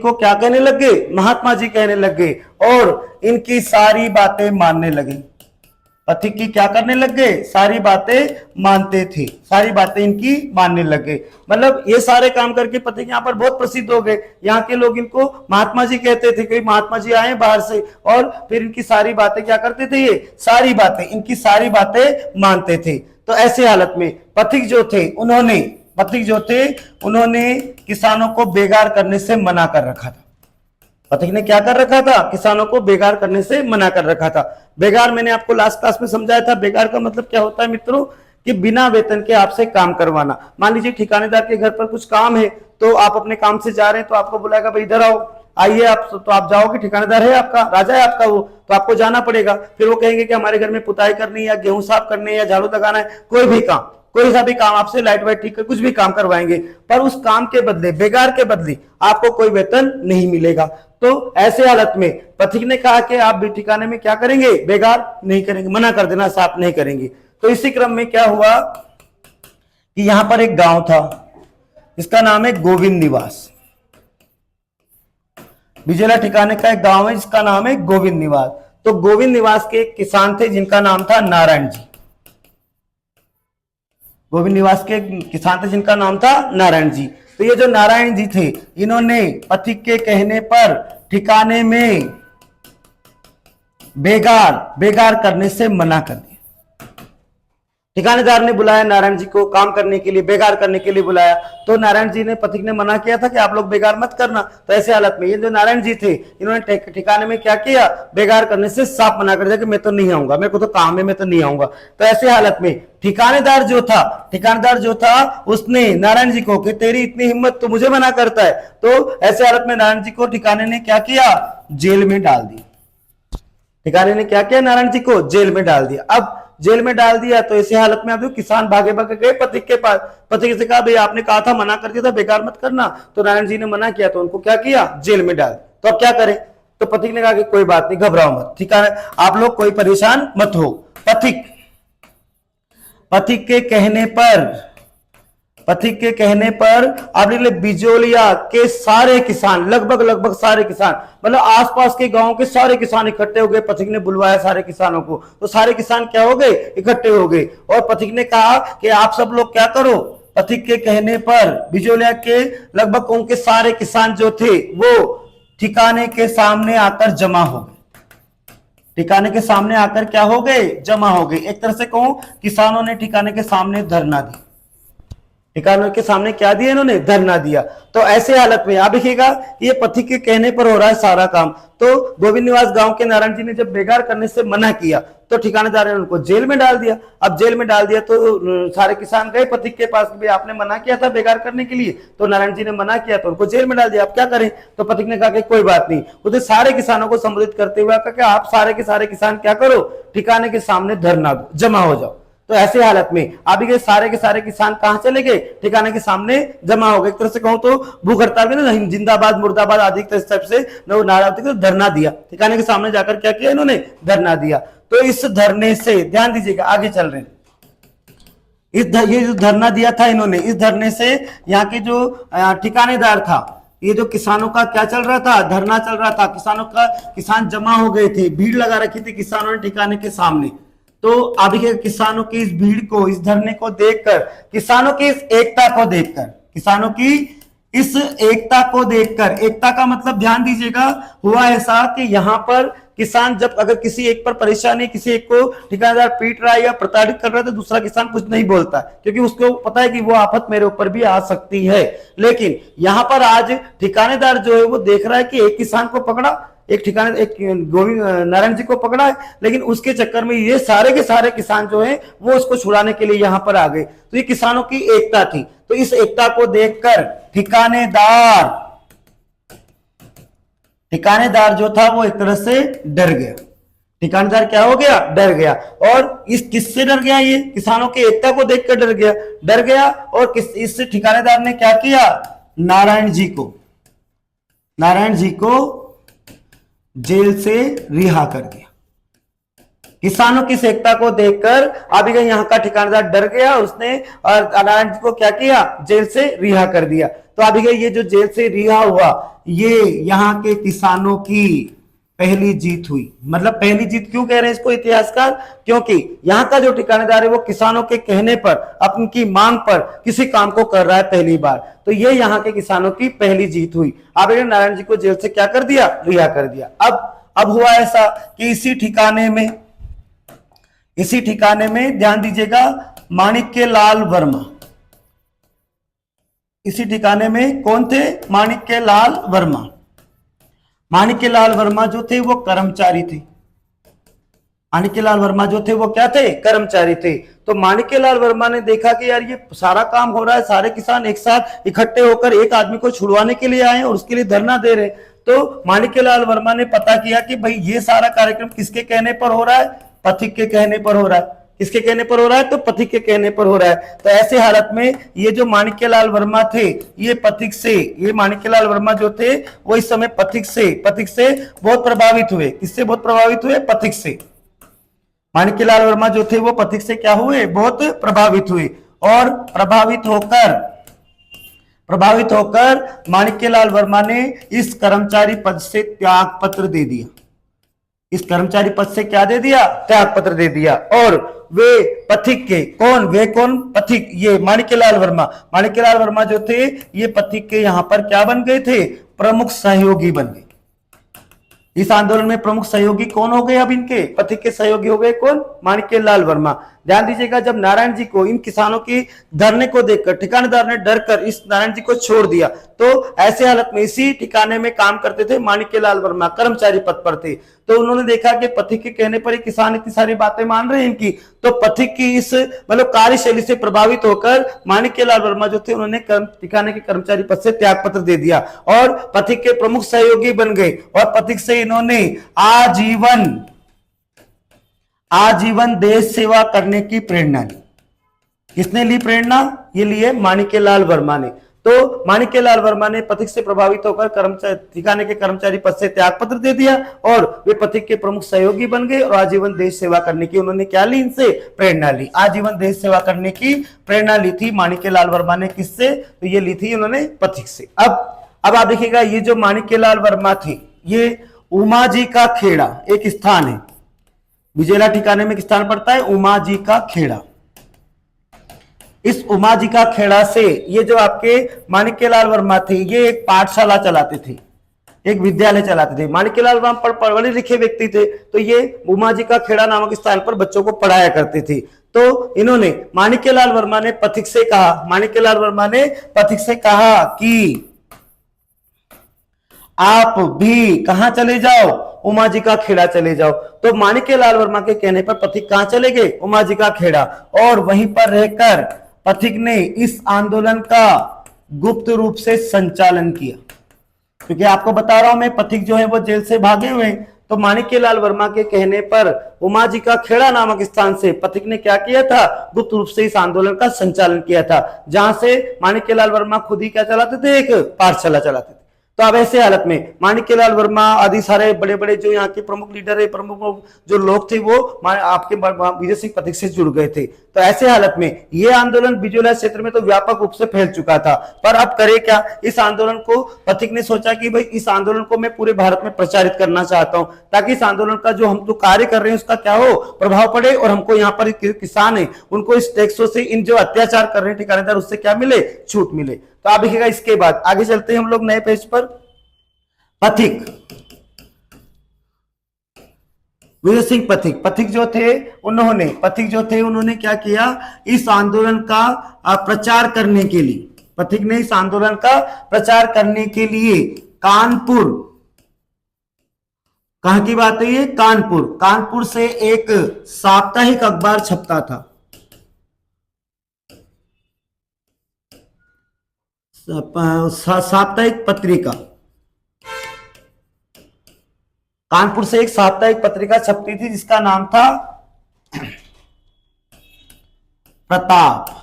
को क्या कहने लग गए, महात्मा जी कहने लग गए और इनकी सारी बातें मानने लगे। पथिक की क्या करने लग गए, सारी बातें मानते थे, सारी बातें इनकी मानने लग गए। मतलब ये सारे काम करके पथिक यहाँ पर बहुत प्रसिद्ध हो गए। यहाँ के लोग इनको महात्मा जी कहते थे, कोई महात्मा जी आए बाहर से और फिर इनकी सारी बातें क्या करते थे, इनकी सारी बातें मानते थे। तो ऐसे हालत में पथिक जो थे उन्होंने किसानों को बेगार करने से मना कर रखा था। पथिक ने क्या कर रखा था, किसानों को बेगार करने से मना कर रखा था। बेगार मैंने आपको लास्ट क्लास में समझाया था। बेगार का मतलब क्या होता है मित्रों, कि बिना वेतन के आपसे काम करवाना। मान लीजिए ठिकानेदार के घर पर कुछ काम है, तो आप अपने काम से जा रहे हैं, तो आपको बुलाएगा भाई इधर आओ, आइए आप, तो आप जाओगे। ठिकानेदार है आपका, राजा है आपका वो, तो आपको जाना पड़ेगा। फिर वो कहेंगे कि हमारे घर में पुताई करनी है या गेहूं साफ करनी है या झाड़ू लगाना है, कोई सा भी काम आपसे, लाइट वाइट ठीक कर, कुछ भी काम करवाएंगे, पर उस काम के बदले, बेगार के बदले आपको कोई वेतन नहीं मिलेगा। तो ऐसे हालत में पथिक ने कहा कि आप भी ठिकाने में क्या करेंगे, बेगार नहीं करेंगे, मना कर देना, साफ नहीं करेंगे। तो इसी क्रम में क्या हुआ कि यहां पर एक गांव था, इसका नाम है गोविंद निवास। बिजोला ठिकाने का एक गांव है जिसका नाम है गोविंद निवास। तो गोविंद निवास के एक किसान थे जिनका नाम था नारायण जी। गोविंद निवास के किसान थे जिनका नाम था नारायण जी। तो ये जो नारायण जी थे, इन्होंने पथिक के कहने पर ठिकाने में बेगार करने से मना कर दिया। ठिकानेदार ने बुलाया नारायण जी को काम करने के लिए, बेगार करने के लिए बुलाया। तो नारायण जी ने, पथिक ने मना किया था कि आप लोग बेगार मत करना। तो ऐसे हालत में ये जो नारायण जी थे, इन्होंने ठिकाने में क्या किया, बेगार करने से साफ मना कर दिया कि मैं तो नहीं आऊंगा, मेरे को तो काम है, मैं तो नहीं आऊंगा। तो ऐसे हालत में ठिकानेदार जो था उसने नारायण जी को कि तेरी इतनी हिम्मत, तो मुझे मना करता है। तो ऐसे हालत में नारायण जी को ठिकाने ने क्या किया, जेल में डाल दिया। ठिकाने ने क्या किया, नारायण जी को जेल में डाल दिया। अब जेल में डाल दिया तो ऐसी हालत में अब किसान भागे गए पथिक के पास। पथिक से कहा भाई आपने कहा था, मना कर दिया था, बेकार मत करना। तो नारायण जी ने मना किया तो उनको क्या किया, जेल में डाल। तो अब क्या करें, तो पथिक ने कहा कि कोई बात नहीं, घबराओ मत, ठीक है, आप लोग कोई परेशान मत हो। पथिक के कहने पर पथिक के कहने पर अब बिजोलिया के सारे किसान, लगभग सारे किसान, मतलब आसपास के गांव के सारे किसान इकट्ठे हो गए। पथिक ने बुलवाया सारे किसानों को, तो सारे किसान क्या हो गए, इकट्ठे हो गए। और पथिक ने कहा कि आप सब लोग क्या करो, पथिक के कहने पर बिजोलिया के लगभग उनके सारे किसान जो थे वो ठिकाने के सामने आकर जमा हो गए। ठिकाने के सामने आकर क्या हो गए, जमा हो गए। एक तरह से कहूं, किसानों ने ठिकाने के सामने धरना दिया। ठिकानों के सामने क्या दिया, इन्होंने धरना दिया। तो ऐसे हालत में आप देखिएगा, ये पथिक के कहने पर हो रहा है सारा काम। तो गोविंद निवास गांव के नारायण जी ने जब बेगार करने से मना किया तो ठिकानेदार ने उनको जेल में डाल दिया। अब जेल में डाल दिया तो सारे किसान गए पथिक के पास, भी आपने मना किया था बेगार करने के लिए, तो नारायण जी ने मना किया तो उनको जेल में डाल दिया, अब क्या करें। तो पथिक ने कहा कि कोई बात नहीं। उसे सारे किसानों को संबोधित करते हुए कहा कि आप सारे के सारे किसान क्या करो, ठिकाने के सामने धरना दो, जमा हो जाओ। तो ऐसे हालत में अभी के सारे किसान कहां चले गए, ठिकाने के सामने जमा हो गए। एक तरह से कहूं तो भूख हड़ताल में ना जिंदाबाद मुर्दाबाद आदि टाइप से नारा धरना दिया, ठिकाने के सामने जाकर क्या किया, इन्होंने धरना दिया। तो इस धरने से ध्यान दीजिएगा, आगे चल रहे हैं। ये जो धरना दिया था इन्होंने, इस धरने से यहाँ के जो ठिकानेदार था, ये जो किसानों का क्या चल रहा था, धरना चल रहा था, किसान जमा हो गए थे, भीड़ लगा रखी थी किसानों ने ठिकाने के सामने। तो अभी के किसानों की इस भीड़ को, इस धरने को देखकर, किसानों की इस एकता को देखकर, किसानों की इस एकता को देखकर, एकता का मतलब ध्यान दीजिएगा, हुआ ऐसा कि यहां पर किसान जब अगर किसी एक पर परेशानी, किसी एक को ठिकानेदार पीट रहा है या प्रताड़ित कर रहा है तो दूसरा किसान कुछ नहीं बोलता, क्योंकि उसको पता है कि वो आफत मेरे ऊपर भी आ सकती है। लेकिन यहां पर आज ठिकानेदार जो है वो देख रहा है कि एक किसान को पकड़ा, एक गोविंद नारायण जी को पकड़ा है, लेकिन उसके चक्कर में ये सारे के सारे किसान जो है वो उसको छुड़ाने के लिए यहां पर आ गए। तो ये किसानों की एकता थी। तो इस एकता को देखकर ठिकानेदार जो था वो एक तरह से डर गया। ठिकानेदार क्या हो गया, डर गया। और इस किससे डर गया, ये किसानों की एकता को देखकर डर गया। और इस ठिकानेदार ने क्या किया, नारायण जी को जेल से रिहा कर दिया। किसानों की एकता को देखकर अभी यहां का ठिकानेदार डर गया, उसने और नारायण जी को क्या किया, जेल से रिहा कर दिया। तो अभी ये जो जेल से रिहा हुआ, ये यहाँ के किसानों की पहली जीत हुई। मतलब पहली जीत क्यों कह रहे हैं इसको इतिहासकार, क्योंकि यहाँ का जो ठिकानेदार है वो किसानों के कहने पर, अपनी मांग पर किसी काम को कर रहा है पहली बार। तो ये यहाँ के किसानों की पहली जीत हुई। अब नारायण जी को जेल से क्या कर दिया, रिहा कर दिया। अब हुआ ऐसा कि इसी ठिकाने में ध्यान दीजिएगा, माणिक्यलाल वर्मा, इसी ठिकाने में कौन थे, माणिक्यलाल वर्मा। माणिक्यलाल वर्मा जो थे वो कर्मचारी थे। माणिक्यलाल वर्मा जो थे वो क्या थे, कर्मचारी थे। तो माणिक्यलाल वर्मा ने देखा कि यार ये सारा काम हो रहा है, सारे किसान एक साथ इकट्ठे होकर एक आदमी को छुड़वाने के लिए आए और उसके लिए धरना दे रहे। तो माणिक्यलाल वर्मा ने पता किया कि भाई ये सारा कार्यक्रम किसके कहने पर हो रहा है, पथिक के कहने पर हो रहा है। किसके कहने पर हो रहा है, तो पथिक के कहने पर हो रहा है। तो ऐसे हालत में ये जो माणिक्यलाल वर्मा थे, ये पथिक से, ये माणिक्यलाल वर्मा जो थे वो इस समय पथिक से बहुत प्रभावित हुए। किससे बहुत प्रभावित हुए, पथिक से। माणिक्यलाल वर्मा जो थे वो पथिक से क्या हुए, बहुत प्रभावित हुए। और प्रभावित होकर माणिक्यलाल वर्मा ने इस कर्मचारी पद से त्याग पत्र दे दिया। इस कर्मचारी पद से क्या दे दिया, त्याग पत्र दे दिया। और वे पथिक के पथिक, ये माणिक्यलाल वर्मा जो थे ये पथिक के यहां पर क्या बन गए थे, प्रमुख सहयोगी बन गए। इस आंदोलन में प्रमुख सहयोगी कौन हो गए, अब इनके पथिक के सहयोगी हो गए कौन, माणिक्यलाल वर्मा। ध्यान दीजिएगा, जब नारायण जी को, इन किसानों की धरने को देखकर ठिकानेदार ने डर कर इस नारायण जी को छोड़ दिया, तो ऐसे हालत में इसी ठिकाने में काम करते थे माणिक्यलाल वर्मा, कर्मचारी पद पर थे। तो उन्होंने देखा कि पथिक के कहने पर किसान इतनी सारी बातें मान रहे हैं इनकी, तो पथिक की इस मतलब कार्यशैली से प्रभावित होकर माणिक्यलाल वर्मा जो थे उन्होंने ठिकाने के कर्मचारी पद से त्याग पत्र दे दिया और पथिक के प्रमुख सहयोगी बन गए। और पथिक से इन्होंने आजीवन देश सेवा करने की प्रेरणा ली। किसने ली प्रेरणा, ये लिए माणिक्यलाल वर्मा ने। तो तो माणिक्यलाल वर्मा ने पथिक से प्रभावित होकर कर्मचारी ठिकाने के कर्मचारी पद से त्याग पत्र दे दिया और वे पथिक के प्रमुख सहयोगी बन गए और आजीवन देश सेवा करने की उन्होंने क्या ली, इनसे प्रेरणा ली। आजीवन देश सेवा करने की प्रेरणा ली थी माणिक्यलाल वर्मा ने, किससे? तो ये ली थी उन्होंने पथिक से। अब आप देखिएगा, ये जो माणिक्यलाल वर्मा थे, ये उमाजी का खेड़ा एक स्थान है, विजयला ठिकाने में एक स्थान पड़ता है उमाजी का खेड़ा। इस उमाजी का खेड़ा से ये जो आपके माणिक्यलाल वर्मा थे, ये एक पाठशाला चलाते थे, एक विद्यालय चलाते थे। माणिक्यलाल वर्मा पढ़े लिखे व्यक्ति थे, तो ये उमाजी का खेड़ा नामक स्थान पर बच्चों को पढ़ाया करते थे। तो इन्होंने माणिक्यलाल वर्मा ने पथिक से कहा, माणिक्यलाल वर्मा ने पथिक से कहा कि आप भी कहां चले जाओ, उमाजी का खेड़ा चले जाओ। तो माणिक्यलाल वर्मा के कहने पर पथिक कहां चले गए, उमाजी का खेड़ा, और वहीं पर रहकर पथिक ने इस आंदोलन का गुप्त रूप से संचालन किया। क्योंकि आपको बता रहा हूं मैं, पथिक जो है वो जेल से भागे हुए हैं, तो माणिक्यलाल वर्मा के कहने पर उमाजी का खेड़ा नामक स्थान से पथिक ने क्या किया था, गुप्त रूप से इस आंदोलन का संचालन किया था, जहां से माणिक्यलाल वर्मा खुद ही क्या चलाते थे, एक पाठशाला चलाते थे। तो अब ऐसे हालत में माणिक्यलाल वर्मा आदि सारे बड़े बड़े जो यहाँ के प्रमुख लीडर है, प्रमुख जो लोग थे, वो आपके विजय सिंह पथिक से जुड़ गए थे। तो ऐसे हालत में ये आंदोलन बिजोला क्षेत्र में तो व्यापक रूप से फैल चुका था, पर अब करे क्या, इस आंदोलन को पथिक ने सोचा कि भाई इस आंदोलन को मैं पूरे भारत में प्रचारित करना चाहता हूं, ताकि इस आंदोलन का जो हम जो कार्य कर रहे हैं उसका क्या हो, प्रभाव पड़े, और हमको यहाँ पर किसान है उनको इस टैक्सों से, इन जो अत्याचार कर रहे हैं ठिकानेदार, उससे क्या मिले, छूट मिले। तो आप देखिएगा, इसके बाद आगे चलते हैं हम लोग नए पेज पर। पथिक, विजय सिंह पथिक, पथिक जो थे उन्होंने क्या किया, इस आंदोलन का प्रचार करने के लिए, पथिक ने इस आंदोलन का प्रचार करने के लिए कानपुर, कहां की बात है ये, कानपुर से एक साप्ताहिक अखबार छपता था, साप्ताहिक पत्रिका, कानपुर से एक साप्ताहिक पत्रिका छपती थी जिसका नाम था प्रताप।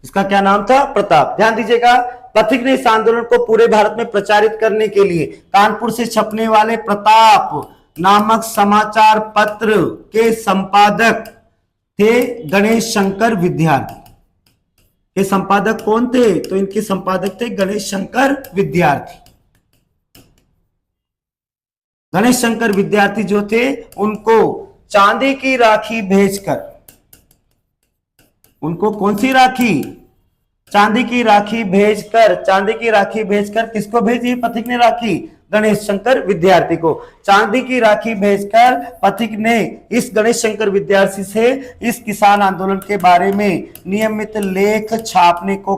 इसका क्या नाम था, प्रताप। ध्यान दीजिएगा, पथिक ने इस आंदोलन को पूरे भारत में प्रचारित करने के लिए कानपुर से छपने वाले प्रताप नामक समाचार पत्र के संपादक थे गणेश शंकर विद्यार्थी। ये संपादक कौन थे, तो इनके संपादक थे गणेश शंकर विद्यार्थी। गणेश शंकर विद्यार्थी जो थे, उनको चांदी की राखी भेजकर, उनको कौन सी राखी, चांदी की राखी भेजकर किसको भेजी, पथिक ने राखी, गणेश शंकर विद्यार्थी को चांदी की राखी भेजकर पथिक ने इस गणेश शंकर विद्यार्थी से इस किसान आंदोलन के बारे में नियमित लेख छापने को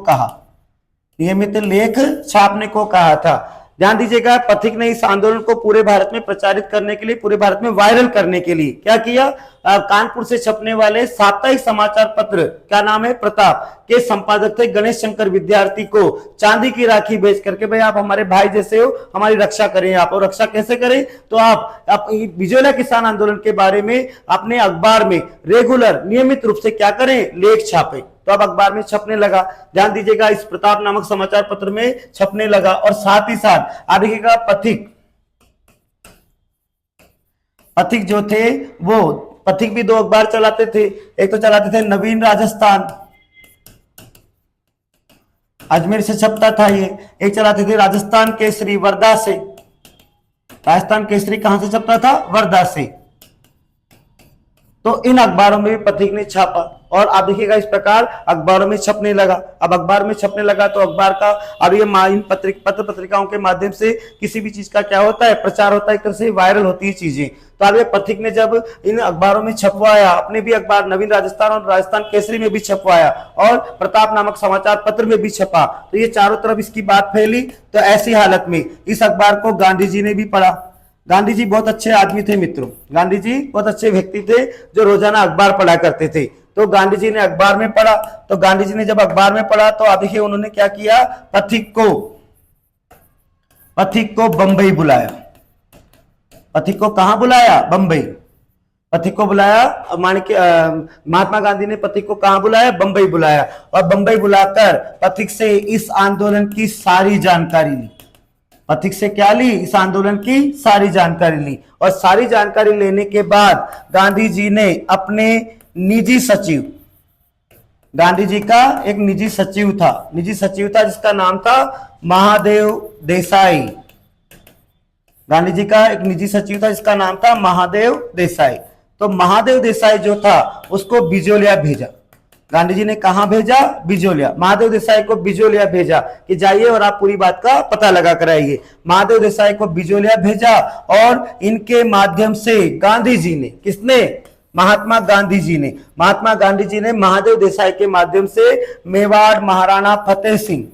कहा था। ध्यान दीजिएगा, पथिक ने इस आंदोलन को पूरे भारत में प्रचारित करने के लिए, पूरे भारत में वायरल करने के लिए क्या किया, कानपुर से छपने वाले साप्ताहिक समाचार पत्र, क्या नाम है, प्रताप, के संपादक थे गणेश शंकर विद्यार्थी को चांदी की राखी भेज करके, भाई आप हमारे भाई जैसे हो, हमारी रक्षा करें आप। और रक्षा कैसे करें, तो आप बिजोला किसान आंदोलन के बारे में अपने अखबार में रेगुलर नियमित रूप से क्या करें, लेख छापे। तो अब अखबार में छपने लगा, ध्यान दीजिएगा, इस प्रताप नामक समाचार पत्र में छपने लगा। और साथ ही साथ आप देखिएगा, पथिक जो थे वो, पथिक भी दो अखबार चलाते थे। एक तो चलाते थे नवीन राजस्थान, अजमेर से छपता था ये। एक चलाते थे राजस्थान केसरी, वर्धा से। राजस्थान केसरी कहां से छपता था, वर्धा से। तो इन अखबारों में भी पथिक ने छापा और आप देखिएगा इस प्रकार अखबारों में छपने लगा। अब अखबार में छपने लगा तो अखबार का, अब ये इन पत्र पत्रिकाओं के माध्यम से किसी भी चीज का क्या होता है, प्रचार होता है, एक तरह से वायरल होती है चीजें। तो अब ये पथिक ने जब इन अखबारों में छपवाया, अपने भी अखबार नवीन राजस्थान और राजस्थान केसरी में भी छपवाया और प्रताप नामक समाचार पत्र में भी छपा, तो ये चारों तरफ इसकी बात फैली। तो ऐसी हालत में इस अखबार को गांधी जी ने भी पढ़ा। गांधी जी बहुत अच्छे आदमी थे मित्रों, गांधी जी बहुत अच्छे व्यक्ति थे जो रोजाना अखबार पढ़ा करते थे। तो गांधी जी ने अखबार में पढ़ा, तो गांधी जी ने जब अखबार में पढ़ा तो आप देखिए उन्होंने क्या किया, पथिक को बंबई बुलाया। पथिक को कहां बुलाया, बंबई। पथिक को बुलाया, महात्मा गांधी ने पथिक को कहां बुलाया? बंबई बुलाया, और बंबई बुलाकर पथिक से इस आंदोलन की सारी जानकारी ली। पथिक से क्या ली? इस आंदोलन की सारी जानकारी ली, और सारी जानकारी लेने के बाद गांधी जी ने अपने निजी सचिव, गांधी जी का एक निजी सचिव था जिसका नाम था महादेव देसाई। गांधी जी का एक निजी सचिव था जिसका नाम था महादेव देसाई। तो महादेव देसाई जो था उसको बिजोलिया भेजा। गांधी जी ने कहां भेजा? बिजोलिया। महादेव देसाई को बिजोलिया भेजा कि जाइए और आप पूरी बात का पता लगा कर आइए। महादेव देसाई को बिजोलिया भेजा, और इनके माध्यम से गांधी जी ने, किसने? महात्मा गांधी जी ने महादेव देसाई के माध्यम से मेवाड़ महाराणा फतेह सिंह,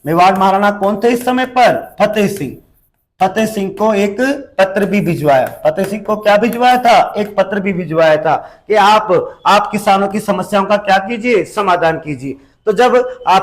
मेवाड़ महाराणा कौन थे इस समय पर? फतेह सिंह को एक पत्र भी भिजवाया। फतेह सिंह को क्या भिजवाया था? एक पत्र भी भिजवाया था कि आप किसानों की समस्याओं का क्या कीजिए? समाधान कीजिए। तो जब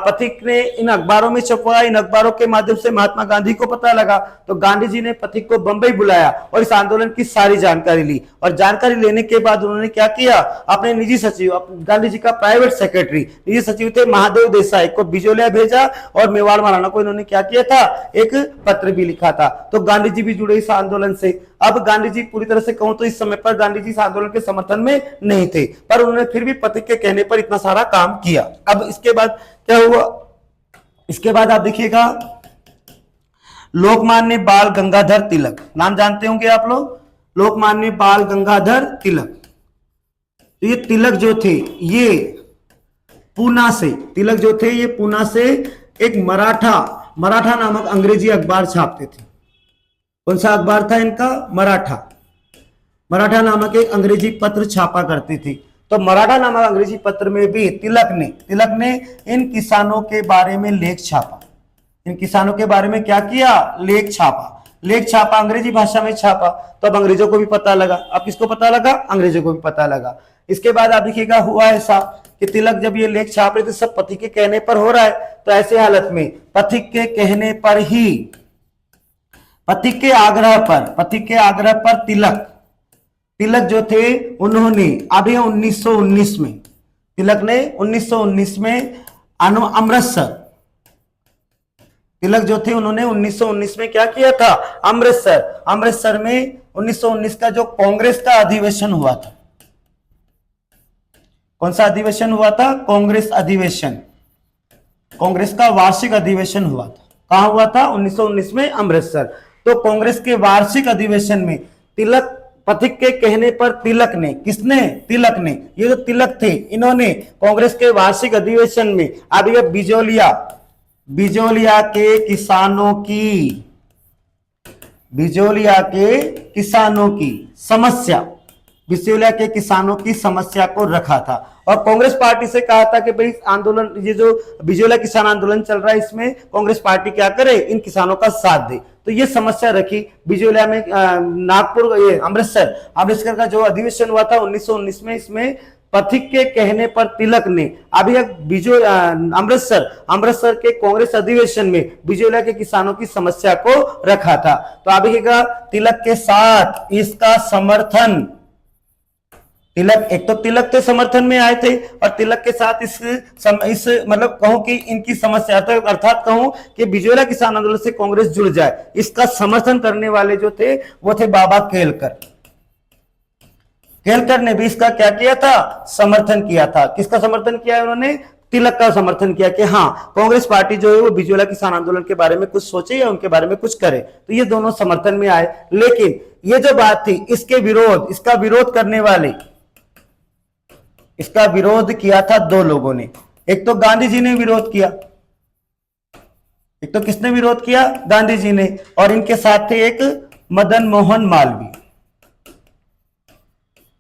पथिक ने इन अखबारों में छपवाया, इन अखबारों के माध्यम से महात्मा गांधी को पता लगा, तो गांधी जी ने पथिक को बंबई बुलाया और इस आंदोलन की सारी जानकारी ली। और जानकारी लेने के बाद उन्होंने क्या किया? अपने निजी सचिव, गांधी जी का प्राइवेट सेक्रेटरी, निजी सचिव थे महादेव देसाई, को बिजोलिया भेजा, और मेवाड़ महाराणा को इन्होंने क्या किया था? एक पत्र भी लिखा था। तो गांधी जी भी जुड़े इस आंदोलन से। अब गांधी जी पूरी तरह से कहूं तो इस समय पर गांधी जी इस आंदोलन के समर्थन में नहीं थे, पर उन्होंने फिर भी पथिक के कहने पर इतना सारा काम किया। अब इसके बाद क्या हुआ? इसके बाद आप देखिएगा, लोकमान्य बाल गंगाधर तिलक, नाम जानते होंगे आप लोग, लोकमान्य बाल गंगाधर तिलक। तो ये तिलक जो थे ये पूना से, तिलक जो थे ये पूना से एक मराठा नामक अंग्रेजी अखबार छापते थे। कौन सा अखबार था इनका? मराठा नामक एक अंग्रेजी पत्र छापा करती थी। तो मराठा नामक अंग्रेजी पत्र में भी तिलक ने इन किसानों के बारे में लेख छापा। इन किसानों के बारे में क्या किया? लेख छापा, अंग्रेजी भाषा में छापा। तो अब अंग्रेजों को भी पता लगा। अब किसको पता लगा? अंग्रेजों को भी पता लगा। इसके बाद आप देखिएगा हुआ ऐसा कि तिलक जब ये लेख छाप रहे थे, सब पथिक के कहने पर हो रहा है। तो ऐसे हालत में पथिक के कहने पर ही, पथिक के आग्रह पर तिलक जो थे उन्होंने अभी 1919 में, तिलक ने 1919 में अमृतसर, तिलक जो थे उन्होंने 1919 में क्या किया था? अमृतसर में 1919 का जो कांग्रेस का अधिवेशन हुआ था, कौन सा अधिवेशन हुआ था? कांग्रेस का वार्षिक अधिवेशन हुआ था। कहां हुआ था? 1919 में अमृतसर। तो कांग्रेस के वार्षिक अधिवेशन में पथिक के कहने पर तिलक ने, किसने? तिलक ने, ये जो तिलक थे इन्होंने कांग्रेस के वार्षिक अधिवेशन में अब ये बिजोलिया के किसानों की समस्या को रखा था, और कांग्रेस पार्टी से कहा था कि भाई आंदोलन, ये जो बिजोलिया किसान आंदोलन चल रहा है, इसमें कांग्रेस पार्टी क्या करे? इन किसानों का साथ दे। तो ये समस्या रखी बिजोलिया में। नागपुर, ये अमृतसर का जो अधिवेशन हुआ था 1919 में, इसमें पथिक के कहने पर तिलक ने अभी अमृतसर के कांग्रेस अधिवेशन में बिजोलिया के किसानों की समस्या को रखा था। तो अभी तिलक के साथ इसका समर्थन, एक तो तिलक के समर्थन में आए थे, और तिलक के साथ इस मतलब कहूं कि इनकी समस्या, अर्थात कहूं कि बिजोलिया किसान आंदोलन से कांग्रेस जुड़ जाए, इसका समर्थन करने वाले जो थे वो थे बाबा केलकर ने भी इसका क्या किया था? समर्थन किया था। किसका समर्थन किया? उन्होंने तिलक का समर्थन किया कि हाँ, कांग्रेस पार्टी जो है वो बिजोलिया किसान आंदोलन के बारे में कुछ सोचे या उनके बारे में कुछ करे। तो ये दोनों समर्थन में आए। लेकिन ये जो बात थी, इसका विरोध करने वाले, इसका विरोध किया था दो लोगों ने। एक तो गांधी जी ने विरोध किया, एक तो किसने विरोध किया? गांधी जी ने। और इनके साथ थे एक मदन मोहन मालवीय।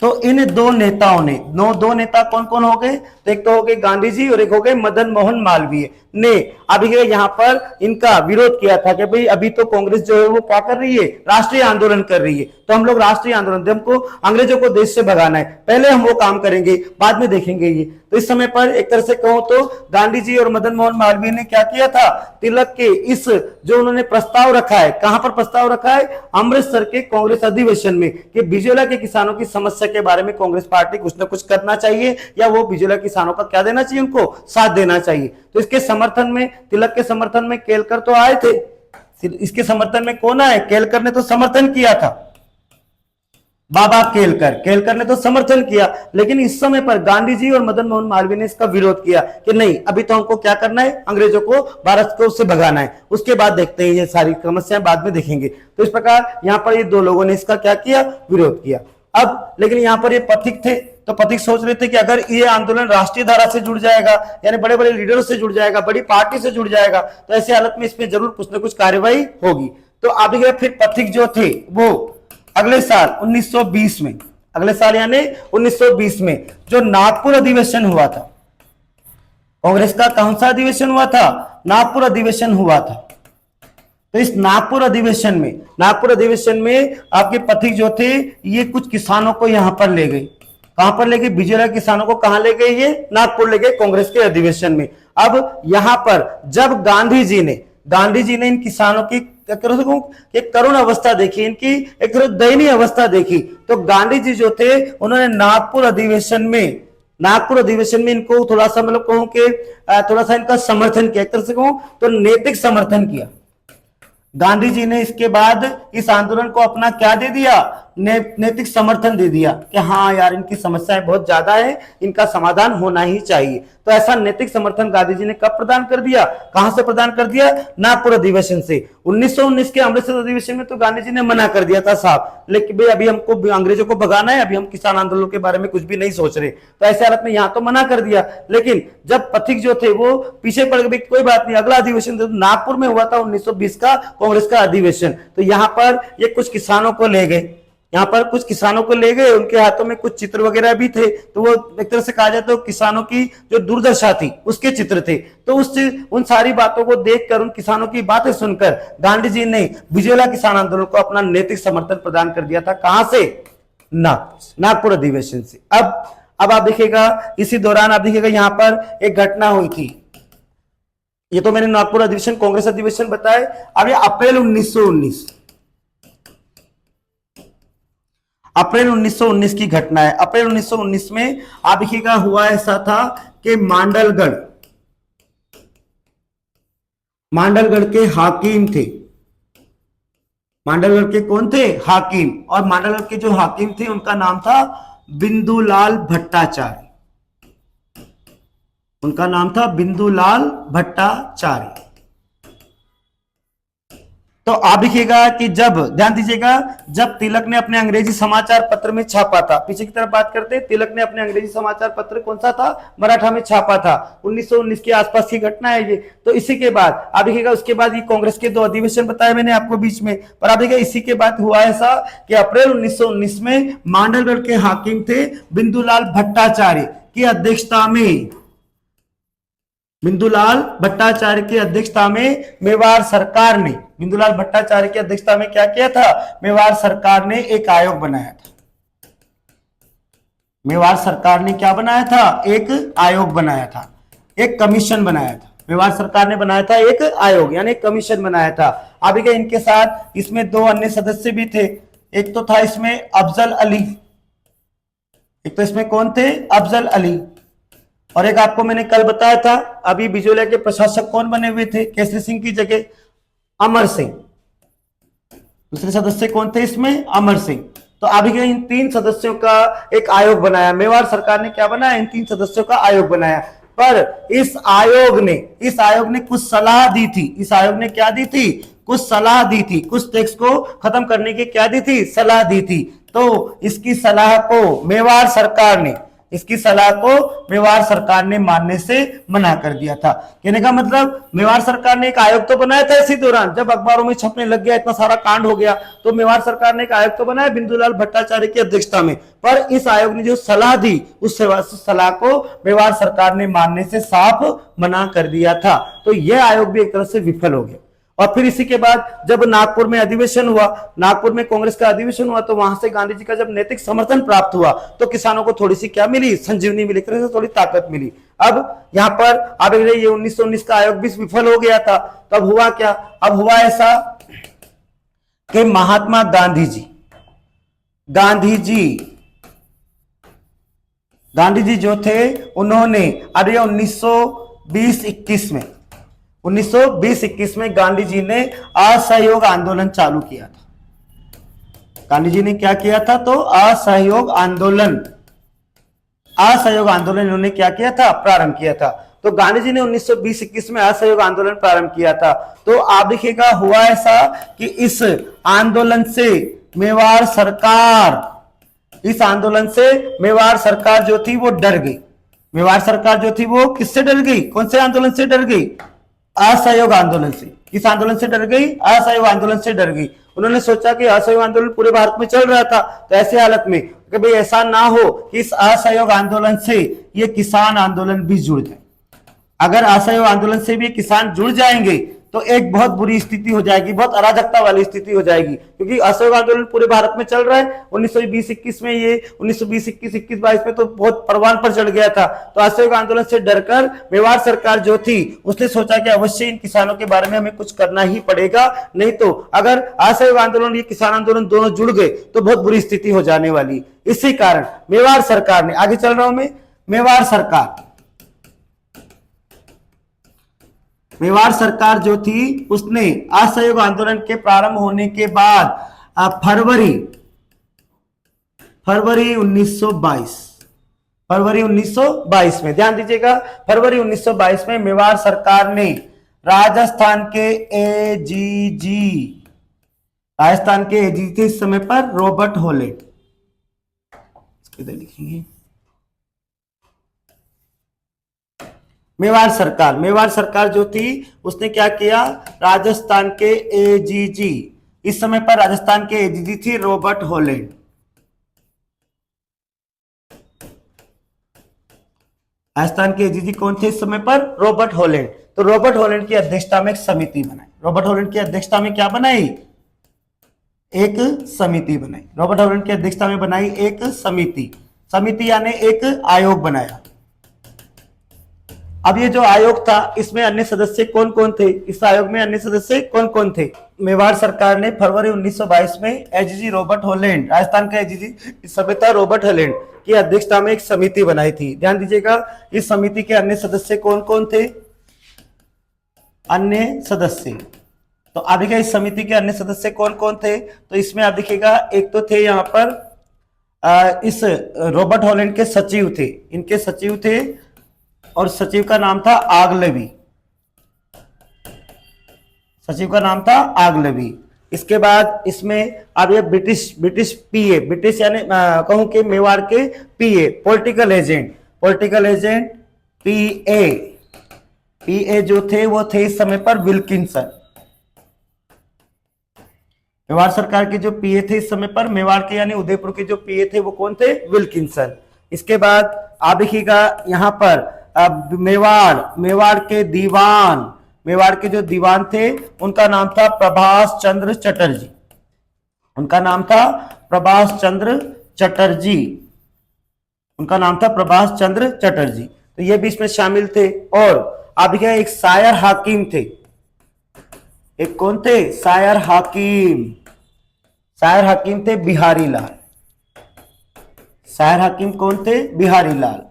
तो इन दो नेताओं ने दो नेता कौन कौन हो गए, तो एक तो हो गए गांधी जी और एक हो गए मदन मोहन मालवीय ने अभी यहाँ पर इनका विरोध किया था कि भाई अभी तो कांग्रेस जो है वो क्या कर रही है, राष्ट्रीय आंदोलन कर रही है, तो हम लोग राष्ट्रीय आंदोलन, हमको अंग्रेजों को देश से भगाना है, पहले हम वो काम करेंगे बाद में देखेंगे ये। तो इस समय पर एक तरह से कहूं तो गांधी जी और मदन मोहन मालवीय ने क्या किया था, तिलक के इस जो उन्होंने प्रस्ताव रखा है, कहां पर प्रस्ताव रखा है, अमृतसर के कांग्रेस अधिवेशन में, कि बिजोला के किसानों की समस्या के बारे में कांग्रेस पार्टी कुछ ना कुछ करना चाहिए, या वो बिजोला किसानों का क्या देना चाहिए, उनको साथ देना चाहिए। तो इसके समर्थन में, तिलक के समर्थन में केलकर तो आए थे, इसके समर्थन में कौन आए, केलकर ने तो समर्थन किया था, बाबा केलकर ने तो समर्थन किया, लेकिन इस समय पर गांधी जी और मदन मोहन मालवीय ने इसका विरोध किया कि नहीं, अभी तो हमको क्या करना है, अंग्रेजों को भारत को उससे भगाना है, उसके बाद देखते हैं, ये सारी समस्याएं बाद में देखेंगे। तो इस प्रकार यहां पर ये दो लोगों ने इसका क्या किया, विरोध किया। अब लेकिन यहां पर ये पथिक थे, तो पथिक सोच रहे थे कि अगर ये आंदोलन राष्ट्रीय धारा से जुड़ जाएगा, यानी बड़े बड़े लीडरों से जुड़ जाएगा, बड़ी पार्टी से जुड़ जाएगा, तो ऐसे हालत में इसमें जरूर कुछ ना कुछ कार्रवाई होगी। तो अभी फिर पथिक जो थे वो अगले साल 1920 में, अगले साल यानी 1920 में जो नागपुर अधिवेशन हुआ था, कांग्रेस का कौन सा अधिवेशन हुआ था, नागपुर अधिवेशन हुआ था। तो इस नागपुर अधिवेशन में आपके पथिक जो थे ये कुछ किसानों को यहां पर ले गए, कहां पर ले गए, बिजोला किसानों को कहां ले गए, ये नागपुर ले गए कांग्रेस के अधिवेशन में। अब यहां पर जब गांधी जी ने इन किसानों की एक करुण अवस्था देखी, इनकी एक तरह दयनीय अवस्था देखी, तो गांधी जी जो थे उन्होंने नागपुर अधिवेशन में इनको थोड़ा सा मतलब कहूं कि थोड़ा सा इनका समर्थन किया, एक तरह से कहूं तो नैतिक समर्थन किया। गांधी जी ने इसके बाद इस आंदोलन को अपना क्या दे दिया, नैतिक समर्थन दे दिया कि हाँ यार इनकी समस्याएं बहुत ज्यादा है, इनका समाधान होना ही चाहिए। तो ऐसा नैतिक समर्थन गांधी जी ने कब प्रदान कर दिया, कहां से प्रदान कर दिया, नागपुर अधिवेशन से। 1919 के अमृतसर अधिवेशन में तो गांधी जी ने मना कर दिया था साहब, लेकिन भाई अभी हमको अंग्रेजों को भगाना है, अभी हम किसान आंदोलन के बारे में कुछ भी नहीं सोच रहे, तो ऐसे हालत में यहां तो मना कर दिया। लेकिन जब पथिक जो थे वो पीछे पड़ गए, कोई बात नहीं, अगला अधिवेशन तो नागपुर में हुआ था 1920 का कांग्रेस का अधिवेशन, तो यहां पर ये कुछ किसानों को ले गए, उनके हाथों में कुछ चित्र वगैरह भी थे, तो वो एक तरह से कहा जाए तो किसानों की जो दुर्दशा थी उसके चित्र थे। तो उन सारी बातों को देखकर, उन किसानों की बातें सुनकर गांधी जी ने बिजोला किसान आंदोलन को अपना नैतिक समर्थन प्रदान कर दिया था। कहां से, नागपुर अधिवेशन से। अब आप देखिएगा, इसी दौरान आप देखिएगा यहां पर एक घटना हुई थी, ये तो मैंने नागपुर अधिवेशन कांग्रेस अधिवेशन बताए। अब ये अप्रैल 1919 की घटना है। अप्रैल 1919 में आप देखिएगा हुआ ऐसा था कि मांडलगढ़ के हाकिम थे, मांडलगढ़ के कौन थे, हाकिम, और मांडलगढ़ के जो हाकिम थे उनका नाम था बिंदुलाल भट्टाचार्य, उनका नाम था बिंदुलाल भट्टाचार्य। तो आप देखिएगा कि जब, ध्यान दीजिएगा, जब तिलक ने अपने अंग्रेजी समाचार पत्र में छापा था, पीछे की तरफ बात करते हैं, तिलक ने अपने अंग्रेजी समाचार पत्र कौन सा था, मराठा में छापा था, 1919 के आसपास की घटना है ये। तो इसी के बाद आप देखिएगा, उसके बाद ये कांग्रेस के 2 अधिवेशन बताए मैंने आपको बीच में, पर आप देखिएगा इसी के बाद हुआ ऐसा कि अप्रैल 1919 में मांडलगढ़ के हाकिम थे बिंदुलाल भट्टाचार्य की अध्यक्षता में, बिंदुलाल भट्टाचार्य की अध्यक्षता में मेवाड़ सरकार ने, बिंदुलाल भट्टाचार्य की अध्यक्षता में क्या किया था, मेवाड़ सरकार ने एक आयोग बनाया था। मेवाड़ सरकार ने क्या बनाया था, एक आयोग बनाया था, एक कमीशन बनाया था। मेवाड़ सरकार ने बनाया था एक आयोग यानी एक कमीशन बनाया था। अभी के इनके साथ इसमें 2 अन्य सदस्य भी थे, एक तो था इसमें अफजल अली, एक तो इसमें कौन थे, अफजल अली, और एक आपको मैंने कल बताया था अभी बिजोला के प्रशासक कौन बने हुए थे केसरी सिंह की जगह, अमर सिंह। दूसरे सदस्य कौन थे इसमें, अमर सिंह। तो अभी के इन 3 सदस्यों का एक आयोग बनाया, मेवाड़ सरकार ने क्या बनाया, इन 3 सदस्यों का आयोग बनाया। पर इस आयोग ने कुछ सलाह दी थी, इस आयोग ने क्या दी थी, कुछ सलाह दी थी, कुछ टैक्स को खत्म करने की क्या दी थी, सलाह दी थी। तो इसकी सलाह को मेवाड़ सरकार ने, इसकी सलाह को मेवाड़ सरकार ने मानने से मना कर दिया था। कहने का मतलब मेवाड़ सरकार ने एक आयोग तो बनाया था इसी दौरान, जब अखबारों में छपने लग गया, इतना सारा कांड हो गया, तो मेवाड़ सरकार ने एक आयोग तो बनाया बिंदुलाल भट्टाचार्य की अध्यक्षता में, पर इस आयोग ने जो सलाह दी उस सलाह को मेवाड़ सरकार ने मानने से साफ मना कर दिया था। तो यह आयोग भी एक तरह से विफल हो गया। और फिर इसी के बाद जब नागपुर में अधिवेशन हुआ, नागपुर में कांग्रेस का अधिवेशन हुआ, तो वहां से गांधी जी का जब नैतिक समर्थन प्राप्त हुआ तो किसानों को थोड़ी सी क्या मिली, संजीवनी मिली, तरह से थोड़ी ताकत मिली। अब यहां पर अब ये 1919 का आयोग भी विफल हो गया था। तब हुआ क्या, अब हुआ ऐसा कि महात्मा गांधी जी जो थे उन्होंने अब ये 1920-21 में गांधी जी ने असहयोग आंदोलन चालू किया था। गांधी जी ने क्या किया था, तो असहयोग आंदोलन इन्होंने क्या किया था, प्रारंभ किया था। तो गांधी जी ने 1920-21 में असहयोग आंदोलन प्रारंभ किया था। तो आप देखिएगा हुआ ऐसा कि इस आंदोलन से मेवाड़ सरकार जो थी वो डर गई। मेवाड़ सरकार जो थी वो किससे डर गई, कौन से आंदोलन से डर गई, असहयोग आंदोलन से। किस आंदोलन से डर गई, असहयोग आंदोलन से डर गई। उन्होंने सोचा कि असहयोग आंदोलन पूरे भारत में चल रहा था, तो ऐसे हालत में कि भाई ऐसा ना हो कि इस असहयोग आंदोलन से ये किसान आंदोलन भी जुड़ जाए। अगर असहयोग आंदोलन से भी किसान जुड़ जाएंगे तो एक बहुत बुरी स्थिति हो जाएगी, बहुत अराजकता वाली स्थिति हो जाएगी, क्योंकि असहयोग आंदोलन पूरे भारत में चल रहा है। 1920-21 में ये 1920-21-22 में तो बहुत परवान पर चढ़ गया था। तो असहयोग आंदोलन से डरकर मेवाड़ सरकार जो थी उसने सोचा कि अवश्य इन किसानों के बारे में हमें कुछ करना ही पड़ेगा, नहीं तो अगर असहयोग आंदोलन ये किसान आंदोलन दोनों जुड़ गए तो बहुत बुरी स्थिति हो जाने वाली। इसी कारण मेवाड़ सरकार ने, आगे चल रहा हूं मैं, मेवाड़ सरकार जो थी उसने असहयोग आंदोलन के प्रारंभ होने के बाद फरवरी 1922 में, ध्यान दीजिएगा, फरवरी 1922 में मेवाड़ सरकार ने राजस्थान के एजीजी थे इस समय पर रॉबर्ट हॉलैंड, इधर लिखेंगे मेवाड़ सरकार जो थी उसने क्या किया, राजस्थान के एजीजी, इस समय पर राजस्थान के एजीजी थी रॉबर्ट हॉलैंड। राजस्थान के एजीजी कौन थे इस समय पर, रॉबर्ट हॉलैंड। तो रॉबर्ट हॉलैंड की अध्यक्षता में एक समिति बनाई। रॉबर्ट हॉलैंड की अध्यक्षता में क्या बनाई, एक समिति बनाई। रॉबर्ट हॉलैंड की अध्यक्षता में बनाई एक समिति यानी एक आयोग बनाया। अब ये जो आयोग था इसमें अन्य सदस्य कौन कौन थे, इस आयोग में अन्य सदस्य कौन कौन थे। मेवाड़ सरकार ने फरवरी 1922 में एजीजी रॉबर्ट हॉलैंड, राजस्थान का एजीजी इस समय था रॉबर्ट हॉलैंड की अध्यक्षता में एक समिति बनाई थी। ध्यान दीजिएगा, इस समिति के अन्य सदस्य कौन कौन थे, अन्य सदस्य। तो आप देखिए इस समिति के अन्य सदस्य कौन कौन थे, तो इसमें आप देखिएगा एक तो थे यहाँ पर इस रॉबर्ट हॉलैंड के सचिव थे, इनके सचिव थे और सचिव का नाम था आगलवी। इसके बाद इसमें अब ये ब्रिटिश पीए, ब्रिटिश यानी कहूं कि मेवाड़ के पीए, पॉलिटिकल एजेंट पीए जो थे वो थे इस समय पर विल्किंसन। मेवाड़ सरकार के जो पीए थे इस समय पर, मेवाड़ के यानी उदयपुर के जो पीए थे वो कौन थे, विल्किंसन। इसके बाद आप देखिएगा यहाँ पर अब मेवाड़ के जो दीवान थे उनका नाम था प्रभाष चंद्र चटर्जी। तो ये भी इसमें शामिल थे। और आप देखिए एक सायर हाकिम थे, एक कौन थे, सायर हाकिम थे बिहारी लाल।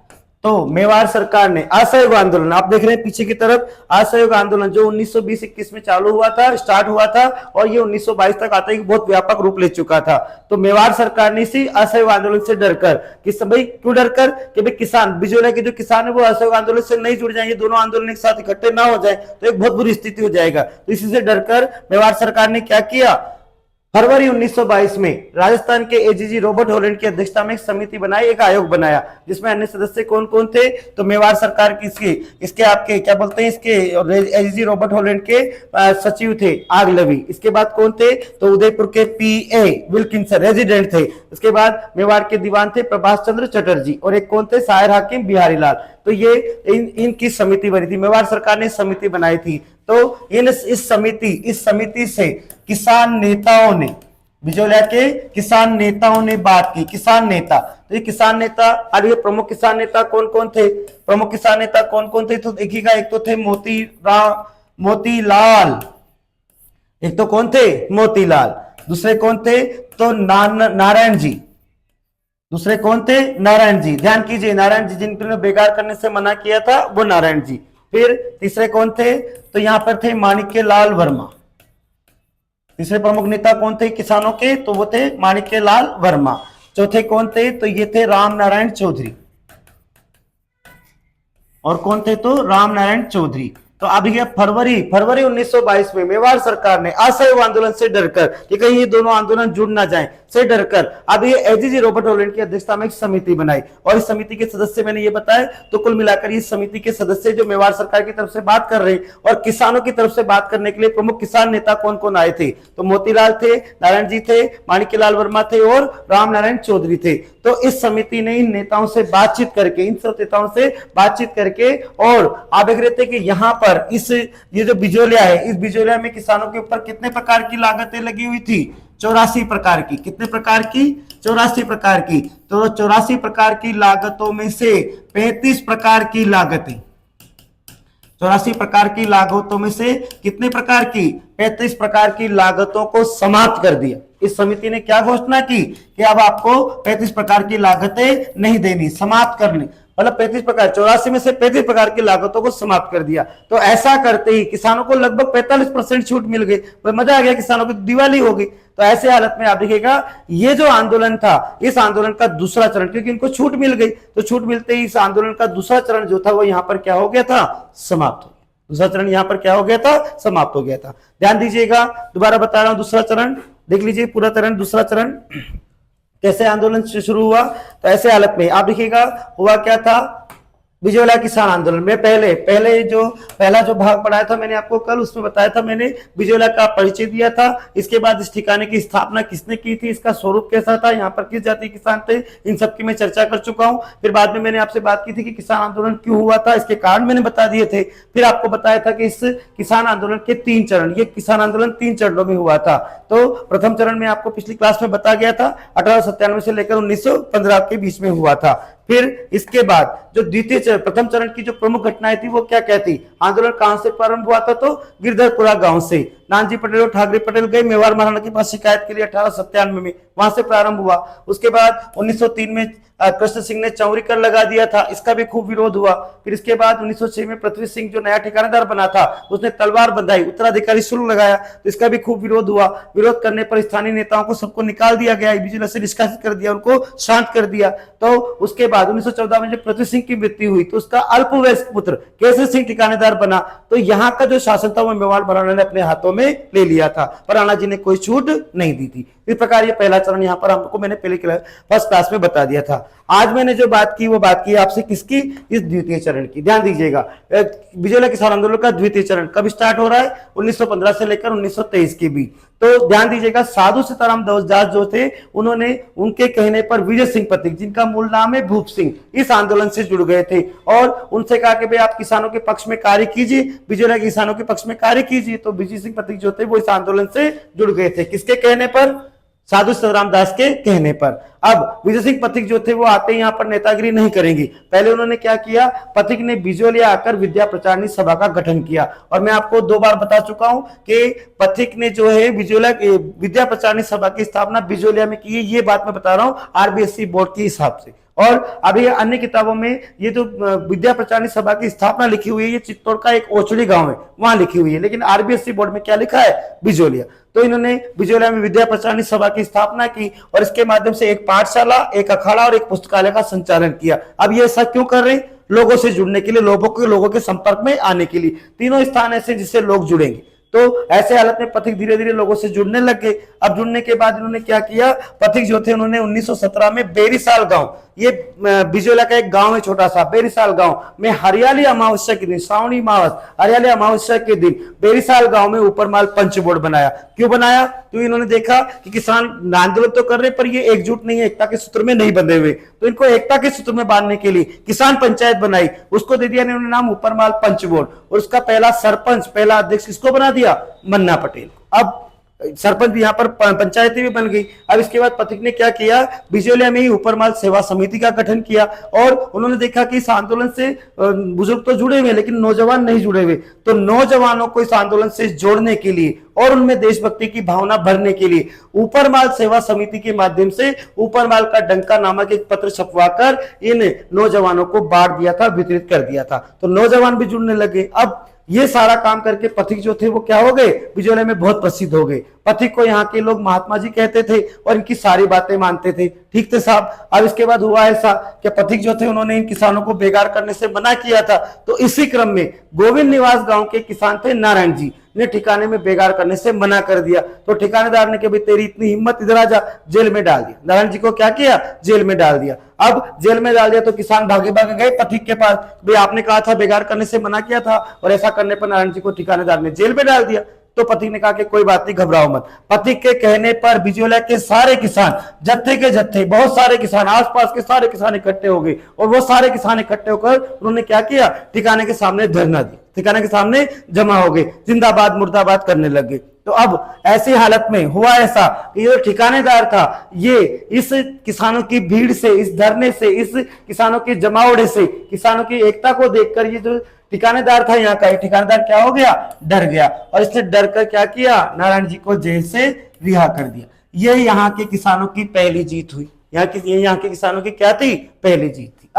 तो मेवाड़ सरकार ने असहयोग आंदोलन, आप देख रहे हैं पीछे की तरफ, असहयोग आंदोलन जो 1920-21 में स्टार्ट हुआ था और ये 1922 तक आता ही बहुत व्यापक रूप ले चुका था। तो मेवाड़ सरकार ने इसी असहयोग आंदोलन से डरकर, क्यों डरकर, कि भाई किसान, बिजोला के जो किसान है वो असहयोग आंदोलन से नहीं जुड़ जाएंगे, दोनों आंदोलन एक साथ इकट्ठे ना हो जाए तो एक बहुत बुरी स्थिति हो जाएगा। तो इसी से डरकर मेवाड़ सरकार ने क्या किया, फरवरी 1922 में राजस्थान के एजीजी रॉबर्ट हॉलैंड की अध्यक्षता में एक समिति बनाई, एक आयोग बनाया, जिसमें अन्य सदस्य कौन कौन थे? तो मेवाड़ सरकार की इसके आपके क्या बोलते हैं, इसके एजीजी रॉबर्ट हॉलैंड के सचिव थे आगलवी। इसके बाद कौन थे? तो उदयपुर के पीए विल्किंसन रेजिडेंट थे। उसके बाद मेवाड़ के दीवान थे प्रभाष चंद्र चटर्जी, और एक कौन थे? शायर हाकिम बिहारी लाल। तो ये इनकी समिति बनी थी, मेवाड़ सरकार ने समिति बनाई थी। तो इस समिति से किसान नेताओं ने, बिजोलिया के किसान नेताओं ने बात की। किसान नेता, तो ये किसान नेता, अब ये प्रमुख किसान नेता कौन कौन थे? प्रमुख किसान नेता कौन कौन थे? तो देखिएगा, एक तो थे मोतीलाल, एक तो कौन थे? मोतीलाल। दूसरे कौन थे? तो नारायण जी। दूसरे कौन थे? नारायण जी। ध्यान कीजिए, नारायण जी जिनको बेगार करने से मना किया था, वो नारायण जी। फिर तीसरे कौन थे? तो यहां पर थे माणिक्य लाल वर्मा। तीसरे प्रमुख नेता कौन थे किसानों के? तो वो थे माणिक्य लाल वर्मा। चौथे कौन थे? तो ये थे राम नारायण चौधरी। और कौन थे? तो राम नारायण चौधरी। तो अब ये फरवरी 1922 में मेवाड़ सरकार ने असहयोग आंदोलन से डरकर कि कहीं ये दोनों आंदोलन जुड़ ना जाएं से डरकर अब ये एजीजी रॉबर्ट हॉलैंड की अध्यक्षता में एक समिति बनाई, और इस समिति के सदस्य मैंने ये बताया। तो कुल मिलाकर इस समिति के सदस्य जो मेवाड़ सरकार की तरफ से बात कर रहे हैं और किसानों की तरफ से बात करने के लिए प्रमुख किसान नेता कौन कौन आए थे? तो मोतीलाल थे, नारायण जी थे, माणिक्यलाल वर्मा थे और राम नारायण चौधरी थे। तो इस समिति ने इन नेताओं से बातचीत करके, इन सब नेताओं से बातचीत करके, और आप देख रहे थे कि यहाँ पर ये जो बिजोलिया है, इस बिजोलिया में किसानों के ऊपर कितने प्रकार की लागतें लगी हुई थी? 84 प्रकार की। कितने प्रकार की? 84 प्रकार की। तो 84 प्रकार की लागतों में से 35 प्रकार की लागतें, 84 प्रकार की लागतों में से कितने प्रकार की? 35 प्रकार की लागतों को समाप्त कर दिया। इस समिति ने क्या घोषणा की कि अब आपको 35 प्रकार की लागतें नहीं देनी, समाप्त करनी। मतलब 35 प्रकार, 84 में से 35 प्रकार की लागतों को समाप्त कर दिया। तो ऐसा करते ही किसानों को लगभग 45% छूट मिल गई। तो मजा आ गया, किसानों की दिवाली हो गई। तो ऐसे हालत में आप देखिएगा, ये जो आंदोलन था, इस आंदोलन का दूसरा चरण, क्योंकि इनको छूट मिल गई, तो छूट मिलते ही इस आंदोलन का दूसरा चरण जो था वो यहां पर क्या हो गया था? समाप्त हो गया। दूसरा चरण यहां पर क्या हो गया था? समाप्त हो गया था। ध्यान दीजिएगा, दोबारा बता रहा हूं, दूसरा चरण देख लीजिए, पूरा चरण, दूसरा चरण कैसे आंदोलन शुरू हुआ। तो ऐसे हालत में आप देखिएगा हुआ क्या था, बिजोलिया किसान आंदोलन में पहला जो भाग पढ़ाया था मैंने आपको कल, उसमें बताया था मैंने, बिजोलिया का परिचय दिया था। इसके बाद इस ठिकाने की स्थापना किसने की थी, इसका स्वरूप कैसा था, यहाँ पर किस जाति के किसान थे, इन सब की मैं चर्चा कर चुका हूँ। फिर बाद में मैंने आपसे बात की थी कि किसान आंदोलन क्यों हुआ था, इसके कारण मैंने बता दिए थे। फिर आपको बताया था कि इस किसान आंदोलन के 3 चरण, ये किसान आंदोलन 3 चरणों में हुआ था। तो प्रथम चरण में आपको पिछली क्लास में बता गया था, 1897 से लेकर 1915 के बीच में हुआ था। फिर इसके बाद जो द्वितीय चरण, प्रथम चरण की जो प्रमुख घटनाएं थी वो क्या क्या थी? आंदोलन कहां से प्रारंभ हुआ था? तो गिरधरपुरा गांव से। नानजी पटेल और ठाकरे पटेल गए मेवाड़ महाराणा के पास शिकायत के लिए 1897 में, वहां से प्रारंभ हुआ। उसके बाद 1903 में कृष्ण सिंह ने चौरी कर लगा दिया था, इसका भी खूब विरोध हुआ। फिर इसके बाद 1906 में पृथ्वी सिंह जो नया ठिकानेदार बना था, उसने तलवार बंधाई, उत्तराधिकारी शुल्क लगाया, तो इसका भी खूब विरोध हुआ। विरोध करने पर स्थानीय नेताओं को सबको निकाल दिया गया, बिजली से निष्कासित कर दिया, उनको शांत कर दिया। तो उसके बाद 1914 में जब पृथ्वी सिंह की मृत्यु हुई तो उसका अल्पवयस्क पुत्र केसर सिंह ठिकानेदार बना। तो यहाँ का जो शासन था वो मेवाड़ महाराणा ने अपने हाथों में ले लिया था, पर राणा जी ने कोई छूट नहीं दी थी। इस प्रकार ये पहला चरण यहाँ पर हमको मैंने पहले फर्स्ट क्लास में बता दिया था। आज मैंने जो बात की वो बात की आपसे किसकी? इस द्वितीय चरण की। ध्यान दीजिएगा, बिजोलिया किसान आंदोलन का द्वितीय चरण कब स्टार्ट हो रहा है? 1915 से लेकर 1923 के बीच। तो ध्यान दीजिएगा, साधु सीताराम दास जो थे, उन्होंने उनके कहने पर विजय सिंह पथिक, जिनका मूल नाम है भूप सिंह, इस आंदोलन से जुड़ गए थे और उनसे कहा कि भाई आप किसानों के पक्ष में कार्य कीजिए, बिजोलिया के किसानों के पक्ष में कार्य कीजिए। तो विजय सिंह पथिक जो थे वो इस आंदोलन से जुड़ गए थे। किसके कहने पर? साधु सीताराम दास के कहने पर। अब विजय सिंह पथिक जो थे वो आते ही यहाँ पर नेतागिरी नहीं करेंगे। पहले उन्होंने क्या किया, पथिक ने बिजोलिया आकर विद्या प्रचारणी सभा का गठन किया। और मैं आपको 2 बार बता चुका हूं कि पथिक ने जो है बिजोलिया विद्या प्रचारणी सभा की स्थापना बिजोलिया में की है। ये बात मैं बता रहा हूं आरबीएससी बोर्ड के हिसाब से। और अभी अन्य किताबों में ये जो विद्या प्रचारणी सभा की स्थापना लिखी हुई है, ये चित्तौड़ का एक ओचड़ी गांव है, वहां लिखी हुई है, लेकिन आरबीएससी बोर्ड में क्या लिखा है? बिजोलिया। तो इन्होंने बिजोलिया में विद्या प्रचारणी सभा की स्थापना की और इसके माध्यम से एक पाठशाला, एक अखाड़ा और एक पुस्तकालय का संचालन किया। अब ये ऐसा क्यों कर रहे हैं? लोगों से जुड़ने के लिए, लोगों के संपर्क में आने के लिए। तीनों स्थान ऐसे जिससे लोग जुड़ेंगे। तो ऐसे हालत में पथिक धीरे धीरे लोगों से जुड़ने लग गए। अब जुड़ने के बाद इन्होंने क्या किया, पथिक जो थे उन्होंने 1917 में बेरीसाल गांव, ये बिजोला का एक गांव है छोटा सा, बेरीसाल गांव में हरियाली अमावस्या के दिन, श्रावणी मावस हरियाली अमावस्या के दिन बेरीसाल गांव में ऊपरमाल पंच बोर्ड बनाया। क्यों बनाया, तो इन्होंने देखा कि किसान आंदोलन तो कर रहे पर ये एकजुट नहीं है, एकता के सूत्र में नहीं बंधे हुए, तो इनको एकता के सूत्र में बांधने के लिए किसान पंचायत बनाई, उसको दे दिया इन्होंने नाम ऊपरमाल पंच बोर्ड। और उसका पहला सरपंच, पहला अध्यक्ष किसको बना दिया, मन्ना पटेल। अब सरपंच भी यहाँ पर पंचायती भी बन गई। अब इसके बाद पथिक ने क्या किया, बिजोलिया में ही ऊपरमाल सेवा समिति का गठन किया और उन्होंने देखा कि इस आंदोलन से बुजुर्ग तो जुड़े हुए लेकिन नौजवान नहीं जुड़े हुए, तो नौजवानों को इस आंदोलन से जोड़ने के लिए और उनमें देशभक्ति की भावना भरने के लिए ऊपरमाल सेवा समिति के माध्यम से ऊपरमाल का डंका नामक एक पत्र छपवाकर इन नौजवानों को बांट दिया था, वितरित कर दिया था, तो नौजवान भी जुड़ने लगे। अब ये सारा काम करके पथिक जो थे वो क्या हो गए, बिजोले में बहुत प्रसिद्ध हो गए। पथिक को यहाँ के लोग महात्मा जी कहते थे और इनकी सारी बातें मानते थे। ठीक थे साहब। अब इसके बाद हुआ ऐसा कि पथिक जो थे उन्होंने इन किसानों को बेगार करने से मना किया था, तो इसी क्रम में गोविंद निवास गांव के किसान थे नारायण जी ने ठिकाने में बेगार करने से मना कर दिया। तो ठिकानेदार ने कभी तेरी इतनी हिम्मत, इधर आ जा, जेल में डाल दिया। नारायण जी को क्या किया, जेल में डाल दिया। अब जेल में डाल दिया तो किसान भागे भागे गए पथिक के पास, भाई आपने कहा था बेगार करने से मना किया था, और ऐसा करने पर नारायण जी को ठिकानेदार ने जेल में डाल दिया। तो पथिक ने कहा कि कोई बात नहीं, घबराओ मत। पथिक के कहने पर बिजोला के सारे किसान, जत्थे के जत्थे, बहुत सारे किसान, आसपास के सारे किसान इकट्ठे हो गए और वो सारे किसान इकट्ठे होकर उन्होंने क्या किया, ठिकाने के सामने धरना दिया, ठिकाने के सामने जमा हो गए, जिंदाबाद मुर्दाबाद करने लग गए। तो अब ऐसी हालत में हुआ ऐसा कि ये ठिकानेदार था, ये इस किसानों की भीड़ से, इस धरने से, इस किसानों के जमावड़े से, किसानों की एकता को देखकर ये जो ठिकानेदार था यहाँ का, ये ठिकानेदार क्या हो गया, डर गया, और इसने डर कर क्या किया, नारायण जी को जेल से रिहा कर दिया। ये यहाँ के किसानों की पहली जीत हुई। यहाँ के किसानों की क्या थी, पहली जीत थी।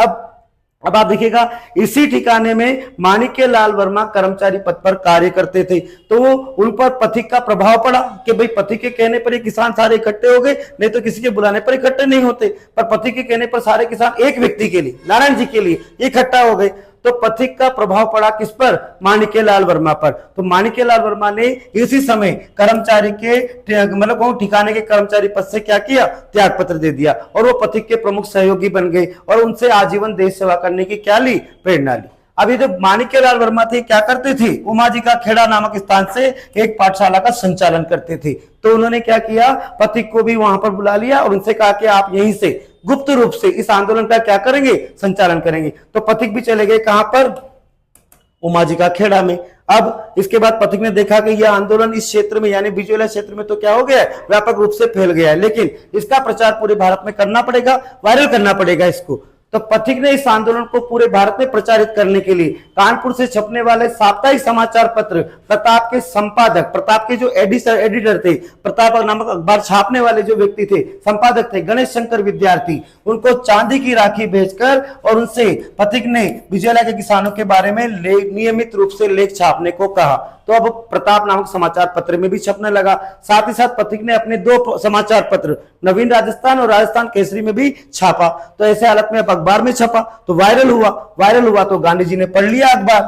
अब आप देखिएगा इसी ठिकाने में माणिक्य लाल वर्मा कर्मचारी पद पर कार्य करते थे, तो वो उन पर पथिक का प्रभाव पड़ा कि भाई पथिक के कहने पर ये किसान सारे इकट्ठे हो गए, नहीं तो किसी के बुलाने पर इकट्ठे नहीं होते, पर पथिक के कहने पर सारे किसान एक व्यक्ति के लिए, नारायण जी के लिए इकट्ठा हो गए। तो पथिक का प्रभाव पड़ा किस पर, माणिक्य लाल वर्मा पर। तो माणिक्य लाल वर्मा ने इसी समय कर्मचारी के मतलब ठिकाने के कर्मचारी पद से क्या किया, त्याग पत्र दे दिया, और वो पथिक के प्रमुख सहयोगी बन गए और उनसे आजीवन देश सेवा करने की क्या ली, प्रेरणा ली। अब ये जो माणिक्य लाल वर्मा थे क्या करते थे, उमाजी का खेड़ा नामक स्थान से एक पाठशाला का संचालन करते थे। तो उन्होंने क्या किया, पथिक को भी वहां पर बुला लिया और उनसे कहा कि आप यहीं से गुप्त रूप से इस आंदोलन का क्या करेंगे, संचालन करेंगे। तो पथिक भी चले गए कहां पर, उमाजी का खेड़ा में। अब इसके बाद पथिक ने देखा कि यह आंदोलन इस क्षेत्र में यानी बिजोला क्षेत्र में तो क्या हो गया है, व्यापक रूप से फैल गया है, लेकिन इसका प्रचार पूरे भारत में करना पड़ेगा, वायरल करना पड़ेगा इसको। तो पथिक ने इस आंदोलन को पूरे भारत में प्रचारित करने के लिए कानपुर से छपने वाले साप्ताहिक समाचार पत्र प्रताप के संपादक, प्रताप के जो एडिटर थे, प्रताप नामक अखबार छापने वाले जो व्यक्ति थे, संपादक थे गणेश शंकर विद्यार्थी, उनको चांदी की राखी भेजकर और उनसे पथिक ने बिजोला के किसानों के बारे में नियमित रूप से लेख छापने को कहा। तो अब प्रताप नामक समाचार पत्र में भी छपने लगा। साथ ही साथ पथिक ने अपने दो समाचार पत्र नवीन राजस्थान और राजस्थान केसरी में भी छापा। तो ऐसे हालत में अब अखबार में छपा तो वायरल हुआ तो गांधी जी ने पढ़ लिया अखबार।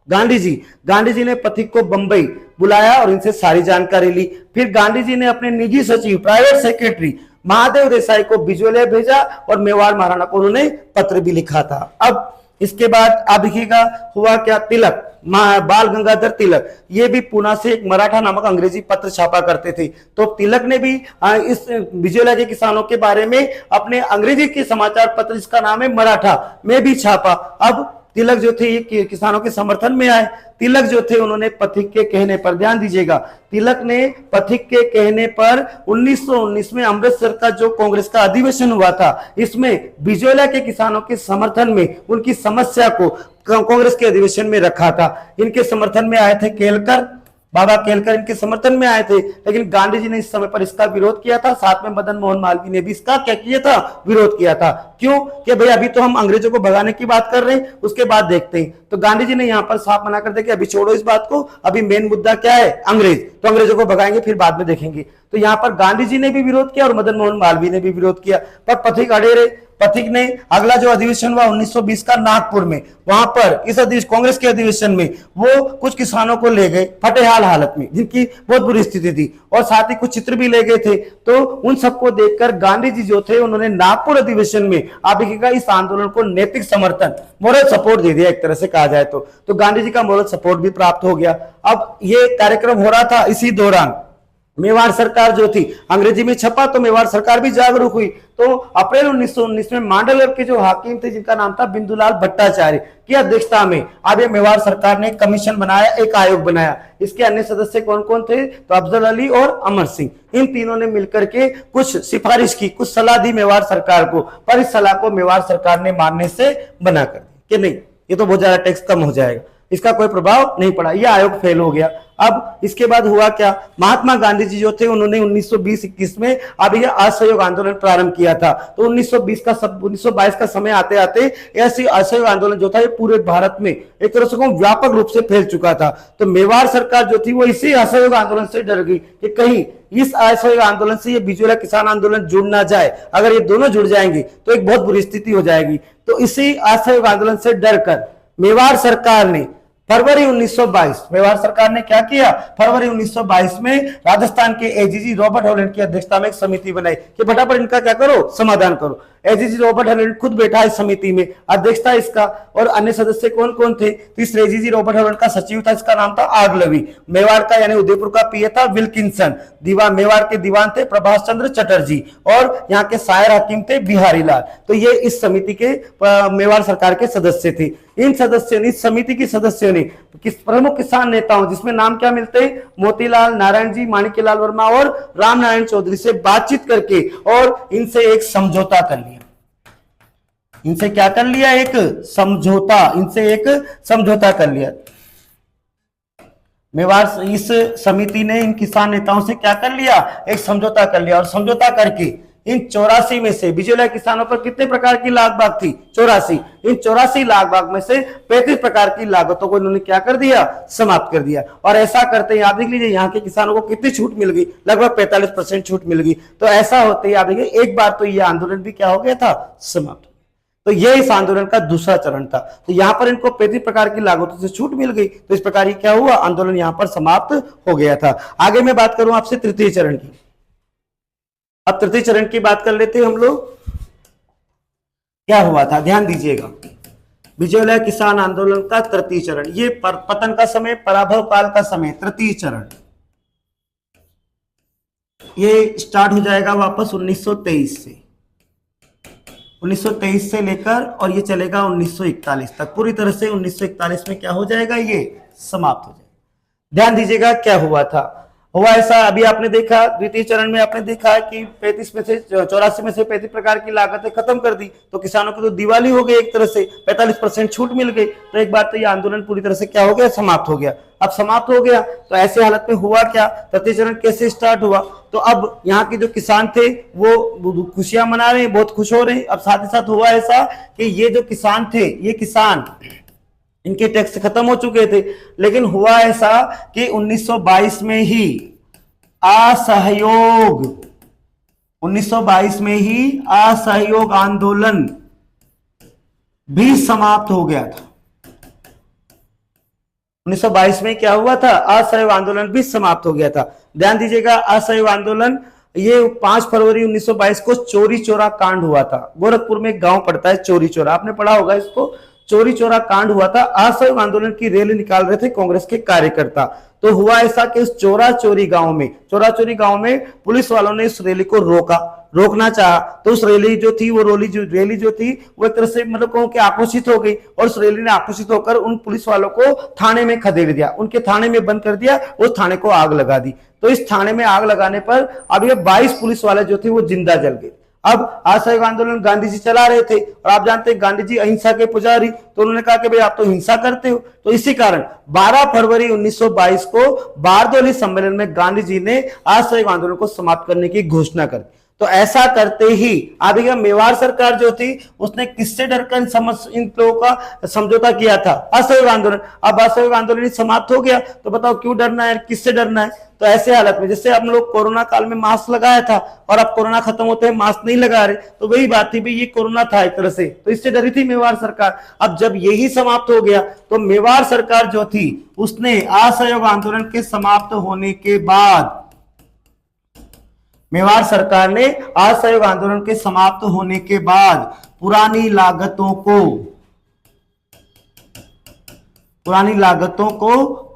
गांधी जी ने पथिक को बंबई बुलाया और इनसे सारी जानकारी ली। फिर गांधी जी ने अपने निजी सचिव, प्राइवेट सेक्रेटरी महादेव देसाई को बिजोलिया भेजा और मेवाड़ महाराणा को उन्होंने पत्र भी लिखा था। अब इसके बाद आप देखिएगा हुआ क्या, तिलक, बाल गंगाधर तिलक, ये भी पुणे से एक मराठा नामक अंग्रेजी पत्र छापा करते थे। तो तिलक ने भी इस बिजोला के किसानों के बारे में अपने अंग्रेजी के समाचार पत्र, जिसका नाम है मराठा, में भी छापा। अब तिलक जो थे ये किसानों के समर्थन में आए। तिलक जो थे उन्होंने पथिक के कहने पर, ध्यान दीजिएगा, तिलक ने पथिक के कहने पर 1919 में अमृतसर का जो कांग्रेस का अधिवेशन हुआ था, इसमें बिजोला के किसानों के समर्थन में उनकी समस्या को कांग्रेस के अधिवेशन में रखा था। इनके समर्थन में आए थे केलकर, बाबा केलकर इनके समर्थन में आए थे, लेकिन गांधी जी ने इस समय पर इसका विरोध किया था। साथ में मदन मोहन मालवीय ने भी इसका क्या किया था, विरोध किया था। क्यों कि भाई अभी तो हम अंग्रेजों को भगाने की बात कर रहे हैं, उसके बाद देखते हैं। तो गांधी जी ने यहाँ पर साफ मना कर दिया कि अभी छोड़ो इस बात को, अभी मेन मुद्दा क्या है, अंग्रेज, तो अंग्रेजों को भगाएंगे फिर बाद में देखेंगे। तो यहाँ पर गांधी जी ने भी विरोध किया और मदन मोहन मालवीय ने भी विरोध किया, पर पथिक अड़े रहे। पथिक ने अगला जो अधिवेशन हुआ 1920 का नागपुर में, वहां पर इस कांग्रेस के अधिवेशन में वो कुछ किसानों को ले गए फटेहाल हालत में, जिनकी बहुत बुरी स्थिति थी, और साथ ही कुछ चित्र भी ले गए थे। तो उन सबको देखकर गांधी जी जो थे उन्होंने नागपुर अधिवेशन में आप देखिएगा इस आंदोलन को नैतिक समर्थन, मोरल सपोर्ट दे दिया, एक तरह से कहा जाए तो गांधी जी का मोरल सपोर्ट भी प्राप्त हो गया। अब ये कार्यक्रम हो रहा था, इसी दौरान मेवाड़ सरकार जो थी, अंग्रेजी में छपा तो मेवाड़ सरकार भी जागरूक हुई। तो अप्रैल 1919 में मांडलर के जो हाकिम थे, जिनका नाम था बिंदुलाल भट्टाचार्य की अध्यक्षता में अब ये मेवाड़ सरकार ने कमीशन बनाया, एक आयोग बनाया। इसके अन्य सदस्य कौन कौन थे? तो अफजल अली और अमर सिंह, इन तीनों ने मिलकर के कुछ सिफारिश की, कुछ सलाह दी मेवाड़ सरकार को, पर इस सलाह को मेवाड़ सरकार ने मानने से मना कर दिया कि नहीं, ये तो बहुत ज्यादा टैक्स कम हो जाएगा, इसका कोई प्रभाव नहीं पड़ा, यह आयोग फेल हो गया। अब इसके बाद हुआ क्या? महात्मा गांधी जी जो थे उन्होंने 1920-21 में अब यह असहयोग आंदोलन प्रारंभ किया था। तो 1922 का समय आते आते ऐसी असहयोग आंदोलन जो था ये पूरे भारत में एक तरह से व्यापक रूप से फैल चुका था। तो मेवाड़ सरकार जो थी वो इसी असहयोग आंदोलन से डर गई कि कहीं इस असहयोग आंदोलन से ये बिजोला किसान आंदोलन जुड़ ना जाए, अगर ये दोनों जुड़ जाएंगे तो एक बहुत बुरी स्थिति हो जाएगी। तो इसी असहयोग आंदोलन से डरकर मेवाड़ सरकार ने फरवरी 1922, मेवाड़ सरकार ने क्या किया? फरवरी 1922 में राजस्थान के एजीजी रॉबर्ट हॉलैंड की अध्यक्षता में एक समिति बनाई कि फटाफट इनका क्या करो, समाधान करो। एजीजी रॉबर्ट हॉलैंड खुद बैठा इस समिति में, अध्यक्षता इसका, और अन्य सदस्य कौन कौन थे? तीसरे एजीजी रॉबर्ट हॉलैंड का सचिव था, इसका नाम था आगलवी। मेवाड़ का यानी उदयपुर का पीए था विल्किंसन। मेवाड़ के दीवान थे प्रभाष चंद्र चटर्जी, और यहाँ के सायर हकीम थे बिहारी लाल। तो ये इस समिति के मेवाड़ सरकार के सदस्य थे। इन सदस्यों ने, इस समिति के सदस्यों ने प्रमुख किसान नेताओं, जिसमें नाम क्या मिलते हैं? मोतीलाल, नारायण जी, माणिक्यलाल वर्मा और राम नारायण चौधरी से बातचीत करके और इनसे एक समझौता कर लिया। इनसे क्या कर लिया? एक समझौता, इनसे एक समझौता कर लिया। मेवाड़ इस समिति ने इन किसान नेताओं से क्या कर लिया? एक समझौता कर लिया, और समझौता करके इन 84 में से बिजोला किसानों पर कितने प्रकार की लाग बाग थी? 84। इन 84 लाग बाग में से 35 प्रकार की लागतों को इन्होंने क्या कर दिया? समाप्त कर दिया। और ऐसा करते ही आप देख लीजिए यहाँ के किसानों को कितनी छूट मिल गई? लगभग 45% छूट मिल गई। तो ऐसा होते ही आप देखिए एक बार तो यह आंदोलन भी क्या हो गया था? समाप्त। तो ये इस आंदोलन का दूसरा चरण था। तो यहां पर इनको 35 प्रकार की लागतों से छूट मिल गई, तो इस प्रकार क्या हुआ? आंदोलन यहां पर समाप्त हो गया था। आगे मैं बात करूं आपसे तृतीय चरण की। अब तृतीय चरण की बात कर लेते हैं हम लोग। क्या हुआ था? ध्यान दीजिएगा, बिजोला किसान आंदोलन का तृतीय चरण, ये पतन का समय, पराभव काल का समय, तृतीय चरण ये स्टार्ट हो जाएगा वापस 1923 से। 1923 से लेकर और ये चलेगा 1941 तक। पूरी तरह से 1941 में क्या हो जाएगा? ये समाप्त हो जाएगा। ध्यान दीजिएगा क्या हुआ था। हुआ ऐसा, अभी आपने देखा द्वितीय चरण में आपने देखा कि 35 में से 84 में से 35 प्रकार की लागतें खत्म कर दी, तो किसानों की तो दिवाली हो गई, एक तरह से 45% छूट मिल गई। तो एक बार तो ये आंदोलन पूरी तरह से क्या हो गया? समाप्त हो गया। अब समाप्त हो गया तो ऐसे हालत में हुआ क्या? तृतीय चरण कैसे स्टार्ट हुआ? तो अब यहाँ के जो किसान थे वो खुशियां मना रहे हैं, बहुत खुश हो रहे हैं। अब साथ ही साथ हुआ ऐसा कि ये जो किसान थे, ये किसान इनके टैक्स खत्म हो चुके थे, लेकिन हुआ ऐसा कि 1922 में ही असहयोग 1922 में ही असहयोग आंदोलन भी समाप्त हो गया था। 1922 में क्या हुआ था? असहयोग आंदोलन भी समाप्त हो गया था। ध्यान दीजिएगा, असहयोग आंदोलन ये 5 फरवरी 1922 को चोरी चोरा कांड हुआ था। गोरखपुर में एक गांव पड़ता है चोरी चोरा, आपने पढ़ा होगा इसको। चोरी चोरा कांड हुआ था। असहयोग आंदोलन की रैली निकाल रहे थे कांग्रेस के कार्यकर्ता। तो हुआ ऐसा कि उस चोरा चोरी गांव में पुलिस वालों ने इस रैली को रोकना चाहा। तो उस रैली जो थी वो रैली जो थी वो एक तरह से मतलब कहूं कि आक्रोशित हो गई, और उस रैली ने आक्रोशित होकर उन पुलिस वालों को थाने में खदेड़ दिया, उनके थाने में बंद कर दिया, उस थाने को आग लगा दी। तो इस थाने में आग लगाने पर अब ये 22 पुलिस वाले जो थे वो जिंदा जल गए। अब असहयोग आंदोलन गांधी जी चला रहे थे, और आप जानते हैं गांधी जी अहिंसा के पुजारी, तो उन्होंने कहा कि भाई आप तो हिंसा करते हो। तो इसी कारण 12 फरवरी 1922 को बारदोली सम्मेलन में गांधी जी ने असहयोग आंदोलन को समाप्त करने की घोषणा कर दी। तो ऐसा करते ही आप देखिए मेवाड़ सरकार जो थी उसने किससे डरकर इन लोगों का समझौता किया था? असहयोग आंदोलन। अब असहयोग आंदोलन समाप्त हो गया तो बताओ क्यों डरना है, किससे डरना है? तो ऐसे हालत में जैसे हम लोग कोरोना काल में मास्क लगाया था और अब कोरोना खत्म होते हैं मास्क नहीं लगा रहे, तो वही बात थी भाई ये कोरोना था एक तरह से, तो इससे डरी थी मेवाड़ सरकार। अब जब यही समाप्त हो गया तो मेवाड़ सरकार जो थी उसने असहयोग आंदोलन के समाप्त होने के बाद, मेवाड़ सरकार ने असहयोग आंदोलन के समाप्त होने के बाद पुरानी लागतों को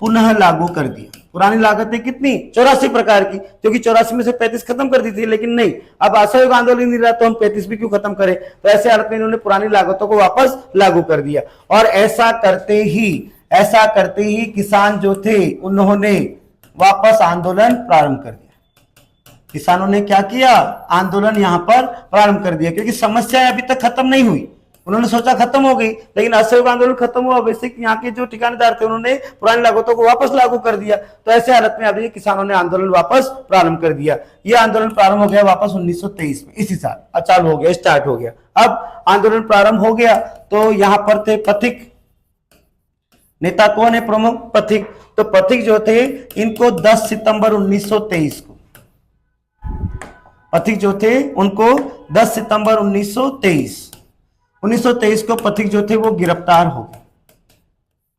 पुनः लागू कर दिया। पुरानी लागतें कितनी? 84 प्रकार की, क्योंकि 84 में से 35 खत्म कर दी थी, लेकिन नहीं, अब असहयोग आंदोलन नहीं रहा तो हम 35 भी क्यों खत्म करें? तो ऐसे हालत में इन्होंने पुरानी लागतों को वापस लागू कर दिया। और ऐसा करते ही किसान जो थे उन्होंने वापस आंदोलन प्रारंभ कर दिया। किसानों ने क्या किया? आंदोलन यहां पर प्रारंभ कर दिया, क्योंकि समस्या अभी तक खत्म नहीं हुई। उन्होंने सोचा खत्म हो गई, लेकिन असहयोग आंदोलन खत्म हुआ, वैसे यहाँ के जो ठिकानेदार थे उन्होंने पुरानी लागतों को वापस लागू कर दिया। तो ऐसे हालत में अभी किसानों ने आंदोलन वापस प्रारंभ कर दिया। यह आंदोलन प्रारंभ हो गया वापस 1923 में, इसी साल चालू हो गया, स्टार्ट हो गया। अब आंदोलन प्रारंभ हो गया तो यहां पर थे पथिक। नेता कौन है? प्रमुख पथिक। तो पथिक जो थे इनको 10 सितंबर 1923 को, पथिक जो थे उनको 10 सितंबर 1923 को पथिक जो थे वो गिरफ्तार हो गए।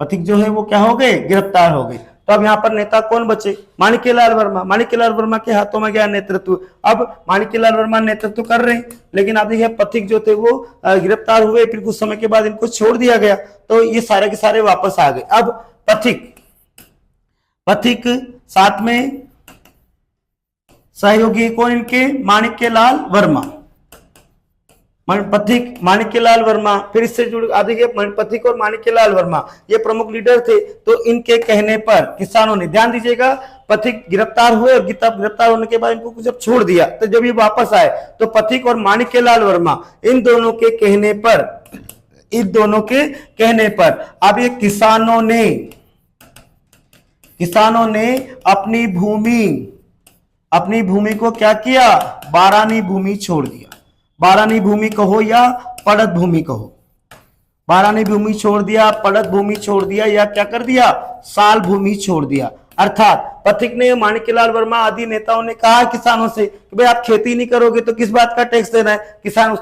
पथिक जो है वो क्या हो गए? गिरफ्तार हो गए। तो अब यहाँ पर नेता कौन बचे? माणिक्यलाल वर्मा। माणिक्यलाल वर्मा के हाथों में गया नेतृत्व। अब माणिक्यलाल वर्मा नेतृत्व कर रहे हैं, लेकिन आप देखिए पथिक जो थे वो गिरफ्तार हुए, फिर कुछ समय के बाद इनको छोड़ दिया गया, तो ये सारे के सारे वापस आ गए। अब पथिक साथ में सहयोगी कौन इनके? माणिक्यलाल वर्मा। पथिक, माणिक्यलाल वर्मा, फिर इससे जुड़ देखिए पथिक और माणिक्यलाल वर्मा ये प्रमुख लीडर थे। तो इनके कहने पर किसानों ने, ध्यान दीजिएगा, पथिक गिरफ्तार हुए और गिरफ्तार होने के बाद इनको जब छोड़ दिया तो जब ये वापस आए तो पथिक और माणिक्यलाल वर्मा इन दोनों के कहने पर अब ये किसानों ने अपनी भूमि को क्या किया? बारानी भूमि छोड़ दिया। बारानी भूमि कहो या पड़त भूमि कहो, बारानी भूमि छोड़ दिया, पड़त भूमि छोड़ दिया, या क्या कर दिया? साल भूमि छोड़ दिया। अर्थात पथिक ने, माणिक्यलाल वर्मा आदि नेताओं ने कहा किसानों से कि भाई आप खेती नहीं करोगे तो किस बात का टैक्स देना है? किसान उस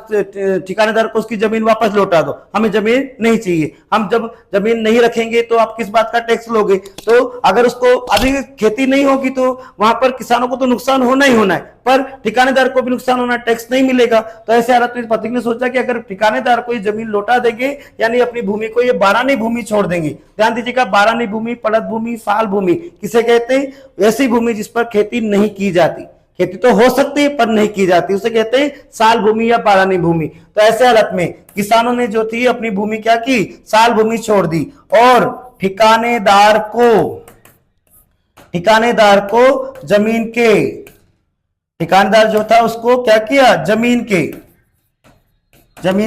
ठिकानेदार को उसकी जमीन वापस लौटा दो, हमें जमीन नहीं चाहिए, हम जब जमीन नहीं रखेंगे तो आप किस बात का टैक्स लोगे? तो अगर उसको अभी खेती नहीं होगी तो वहां पर किसानों को तो नुकसान होना ही होना है, पर ठिकानेदार को भी नुकसान होना, टैक्स नहीं मिलेगा। तो ऐसे हालत में पथिक ने सोचा कि अगर ठिकानेदार को ये जमीन लौटा देंगे, यानी अपनी भूमि को ये बारानी भूमि छोड़ देंगे। ध्यान दीजिएगा, बारानी भूमि, पड़त भूमि, साल भूमि किसे कहते हैं? ऐसी भूमि जिस पर खेती नहीं की जाती, खेती तो हो सकती है पर नहीं की जाती, उसे कहते हैं साल भूमि या बारानी भूमि। तो ऐसे हालत में किसानों ने जो थी अपनी भूमि क्या की? साल भूमि छोड़ दी और ठिकानेदार को जमीन के, ठिकानेदार जो था उसको क्या किया? जमीन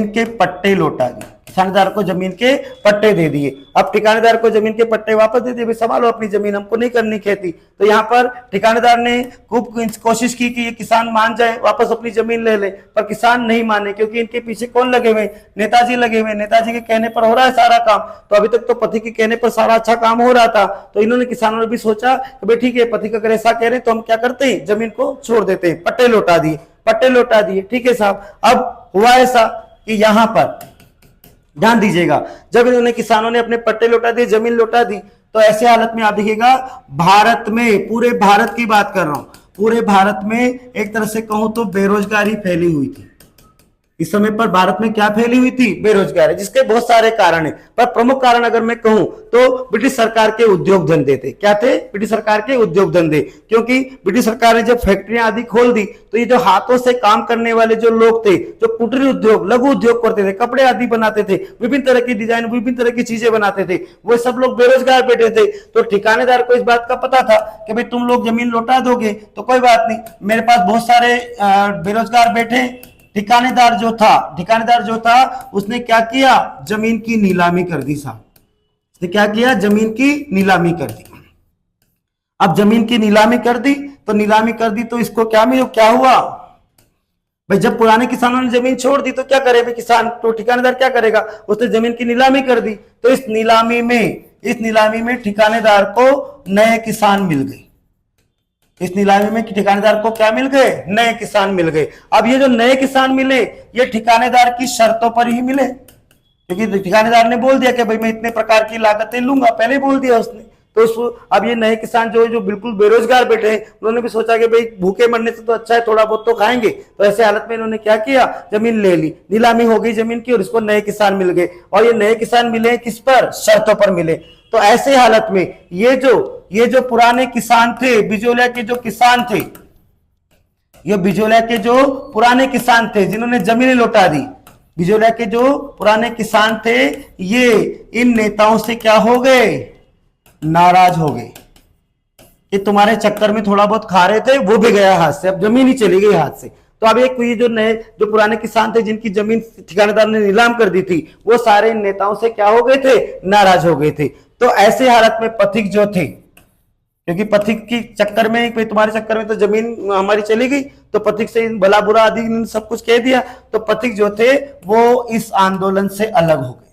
के पट्टे लौटा दिए। ठिकानेदार को जमीन के पट्टे दे दिए। अब ठिकानेदार को जमीन के पट्टे वापस दे दिए, संभालो अपनी जमीन, हमको नहीं करनी खेती। तो यहाँ पर ठिकानेदार ने खूब कोशिश की कि ये किसान मान जाए, वापस अपनी जमीन ले ले, पर किसान नहीं माने, क्योंकि इनके पीछे कौन लगे हुए? नेताजी लगे हुए। नेताजी के कहने पर हो रहा है सारा काम। तो अभी तक तो पथिक के कहने पर सारा अच्छा काम हो रहा था, तो इन्होंने, किसानों ने भी सोचा कि भाई ठीक है, पथिक अगर ऐसा कह रहे तो हम क्या करते हैं? जमीन को छोड़ देते हैं। पट्टे लौटा दिए। ठीक है साहब। अब हुआ ऐसा कि यहां पर ध्यान दीजिएगा, जब इन्होंने, किसानों ने अपने पट्टे लौटा दिए, जमीन लौटा दी, तो ऐसे हालत में आप देखिएगा भारत में, पूरे भारत की बात कर रहा हूं, पूरे भारत में एक तरह से कहूं तो बेरोजगारी फैली हुई थी। इस समय पर भारत में क्या फैली हुई थी? बेरोजगारी, जिसके बहुत सारे कारण है, पर प्रमुख कारण अगर मैं कहूं तो ब्रिटिश सरकार के उद्योग धंधे थे। क्या थे? ब्रिटिश सरकार के उद्योग धंधे। क्योंकि ब्रिटिश सरकार ने जब फैक्ट्रियां आदि खोल दी तो ये जो हाथों से काम करने वाले जो लोग थे, जो कुटीर उद्योग, लघु उद्योग करते थे, कपड़े आदि बनाते थे, विभिन्न तरह की डिजाइन, विभिन्न तरह की चीजें बनाते थे, वो सब लोग बेरोजगार बैठे थे। तो ठिकानेदार को इस बात का पता था कि भाई तुम लोग जमीन लौटा दोगे तो कोई बात नहीं, मेरे पास बहुत सारे बेरोजगार बैठे। ठिकानेदार जो था उसने क्या किया? जमीन की नीलामी कर दी साहब। उसने क्या किया? जमीन की नीलामी कर दी। अब जमीन की नीलामी कर दी तो इसको क्या हुआ? भाई जब पुराने किसानों ने जमीन छोड़ दी तो क्या करे भाई किसान, तो ठिकानेदार क्या करेगा, उसने जमीन की नीलामी कर दी। तो इस नीलामी में ठिकानेदार को नए किसान मिल गए। इस नीलामी में ठिकानेदार को क्या मिल गए, नए किसान मिल गए। अब ये जो नए किसान मिले ये ठिकानेदार की शर्तों पर ही मिले, क्योंकि ठिकानेदार ने बोल दिया कि भाई मैं इतने प्रकार की लागतें लूंगा, पहले बोल दिया उसने। तो अब ये नए किसान जो बिल्कुल बेरोजगार बैठे हैं, उन्होंने भी सोचा कि भाई भूखे मरने से तो अच्छा है थोड़ा बहुत तो खाएंगे। तो ऐसे हालत में इन्होंने क्या किया, जमीन ले ली, नीलामी हो गई जमीन की और इसको नए किसान मिल गए। और ये नए किसान मिले किस पर, शर्तों पर मिले। तो ऐसे हालत में ये जो पुराने किसान थे, बिजोलिया के जो किसान थे, ये बिजोलिया के जो पुराने किसान थे जिन्होंने जमीनें लौटा दी, बिजोलिया के जो पुराने किसान थे, ये इन नेताओं से क्या हो गए, नाराज हो गए कि तुम्हारे चक्कर में थोड़ा बहुत खा रहे थे वो भी गया हाथ से, अब जमीन ही चली गई हाथ से। तो अब एक ये जो पुराने किसान थे जिनकी जमीन ठिकानेदार ने नीलाम कर दी थी, वो सारे इन नेताओं से क्या हो गए थे, नाराज हो गए थे। तो ऐसे हालत में पथिक जो थे, क्योंकि पथिक की चक्कर में, तुम्हारे चक्कर में तो जमीन हमारी चली गई, तो पथिक से भला बुरा आदि सब कुछ कह दिया। तो पथिक जो थे वो इस आंदोलन से अलग हो गए।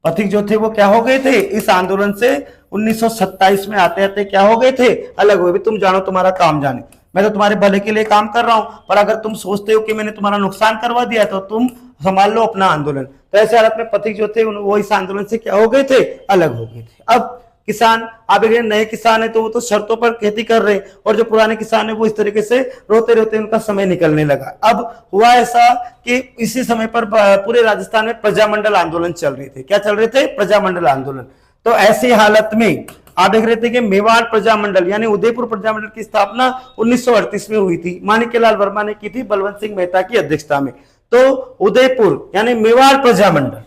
पथिक जो थे वो क्या हो गए थे, इस आंदोलन से 1927 में आते आते क्या हो गए थे, अलग हो गए। तुम जानो तुम्हारा काम जाने, मैं तो तुम्हारे भले के लिए काम कर रहा हूं, पर अगर तुम सोचते हो कि मैंने तुम्हारा नुकसान करवा दिया तो तुम संभाल लो अपना आंदोलन। तो ऐसे हालत में पथिक जो थे वो इस आंदोलन से क्या हो गए थे, अलग हो गए थे। अब किसान, आप एक नए किसान है तो वो तो शर्तों पर खेती कर रहे, और जो पुराने किसान है वो इस तरीके से रोते रोते उनका समय निकलने लगा। अब हुआ ऐसा कि इसी समय पर पूरे राजस्थान में प्रजामंडल आंदोलन चल रहे थे। क्या चल रहे थे, प्रजामंडल आंदोलन। तो ऐसी हालत में आप देख रहे थे कि मेवाड़ प्रजामंडल यानी उदयपुर प्रजामंडल की स्थापना 1938 में हुई थी, माणिक्यलाल वर्मा ने की थी बलवंत सिंह मेहता की अध्यक्षता में। तो उदयपुर यानी मेवाड़ प्रजामंडल,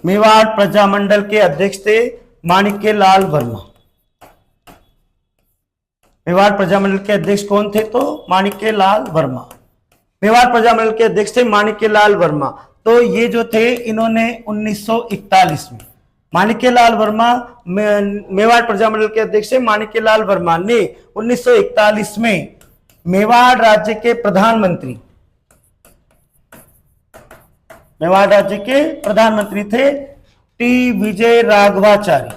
मेवाड़ प्रजामंडल के अध्यक्ष थे माणिक्यलाल वर्मा। मेवाड़ प्रजामंडल के अध्यक्ष कौन थे, तो माणिक्यलाल वर्मा। मेवाड़ प्रजामंडल के अध्यक्ष थे माणिक्यलाल वर्मा। तो ये जो थे इन्होंने 1941 में, माणिक्यलाल वर्मा मेवाड़ प्रजामंडल के अध्यक्ष थे माणिक्यलाल वर्मा ने 1941 में मेवाड़ राज्य के प्रधानमंत्री, मेवाड़ राज्य के प्रधानमंत्री थे टी विजय राघवाचारी।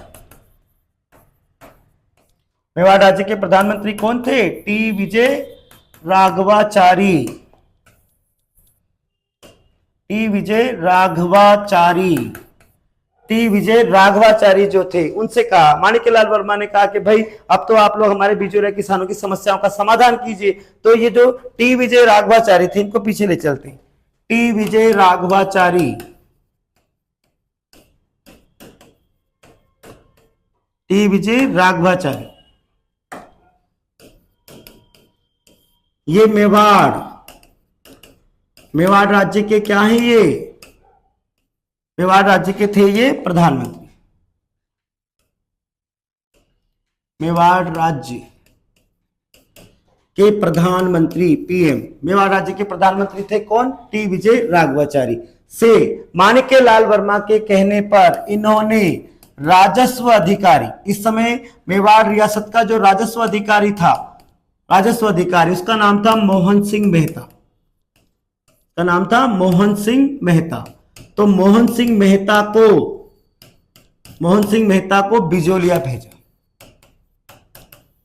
मेवाड़ राज्य के प्रधानमंत्री कौन थे, टी विजय राघवाचारी। टी विजय राघवाचारी, टी विजय राघवाचारी जो थे, उनसे कहा, माणिक्यलाल वर्मा ने कहा कि भाई अब तो आप लोग हमारे बिजोलिया किसानों की समस्याओं का समाधान कीजिए। तो ये जो टी विजय राघवाचारी थे, इनको पीछे ले चलते हैं। टी विजय राघवाचारी, टी विजय राघवाचारी, ये मेवाड़ राज्य के क्या है, ये मेवाड़ राज्य के थे ये प्रधानमंत्री। मेवाड़ राज्य के प्रधानमंत्री, पीएम, मेवाड़ राज्य के प्रधानमंत्री थे कौन, टी विजय राघवाचारी। से माणिक्यलाल वर्मा के कहने पर इन्होंने राजस्व अधिकारी, इस समय मेवाड़ रियासत का जो राजस्व अधिकारी था, राजस्व अधिकारी उसका नाम था मोहन सिंह मेहता, का नाम था मोहन सिंह मेहता। तो मोहन सिंह मेहता को बिजोलिया भेजा।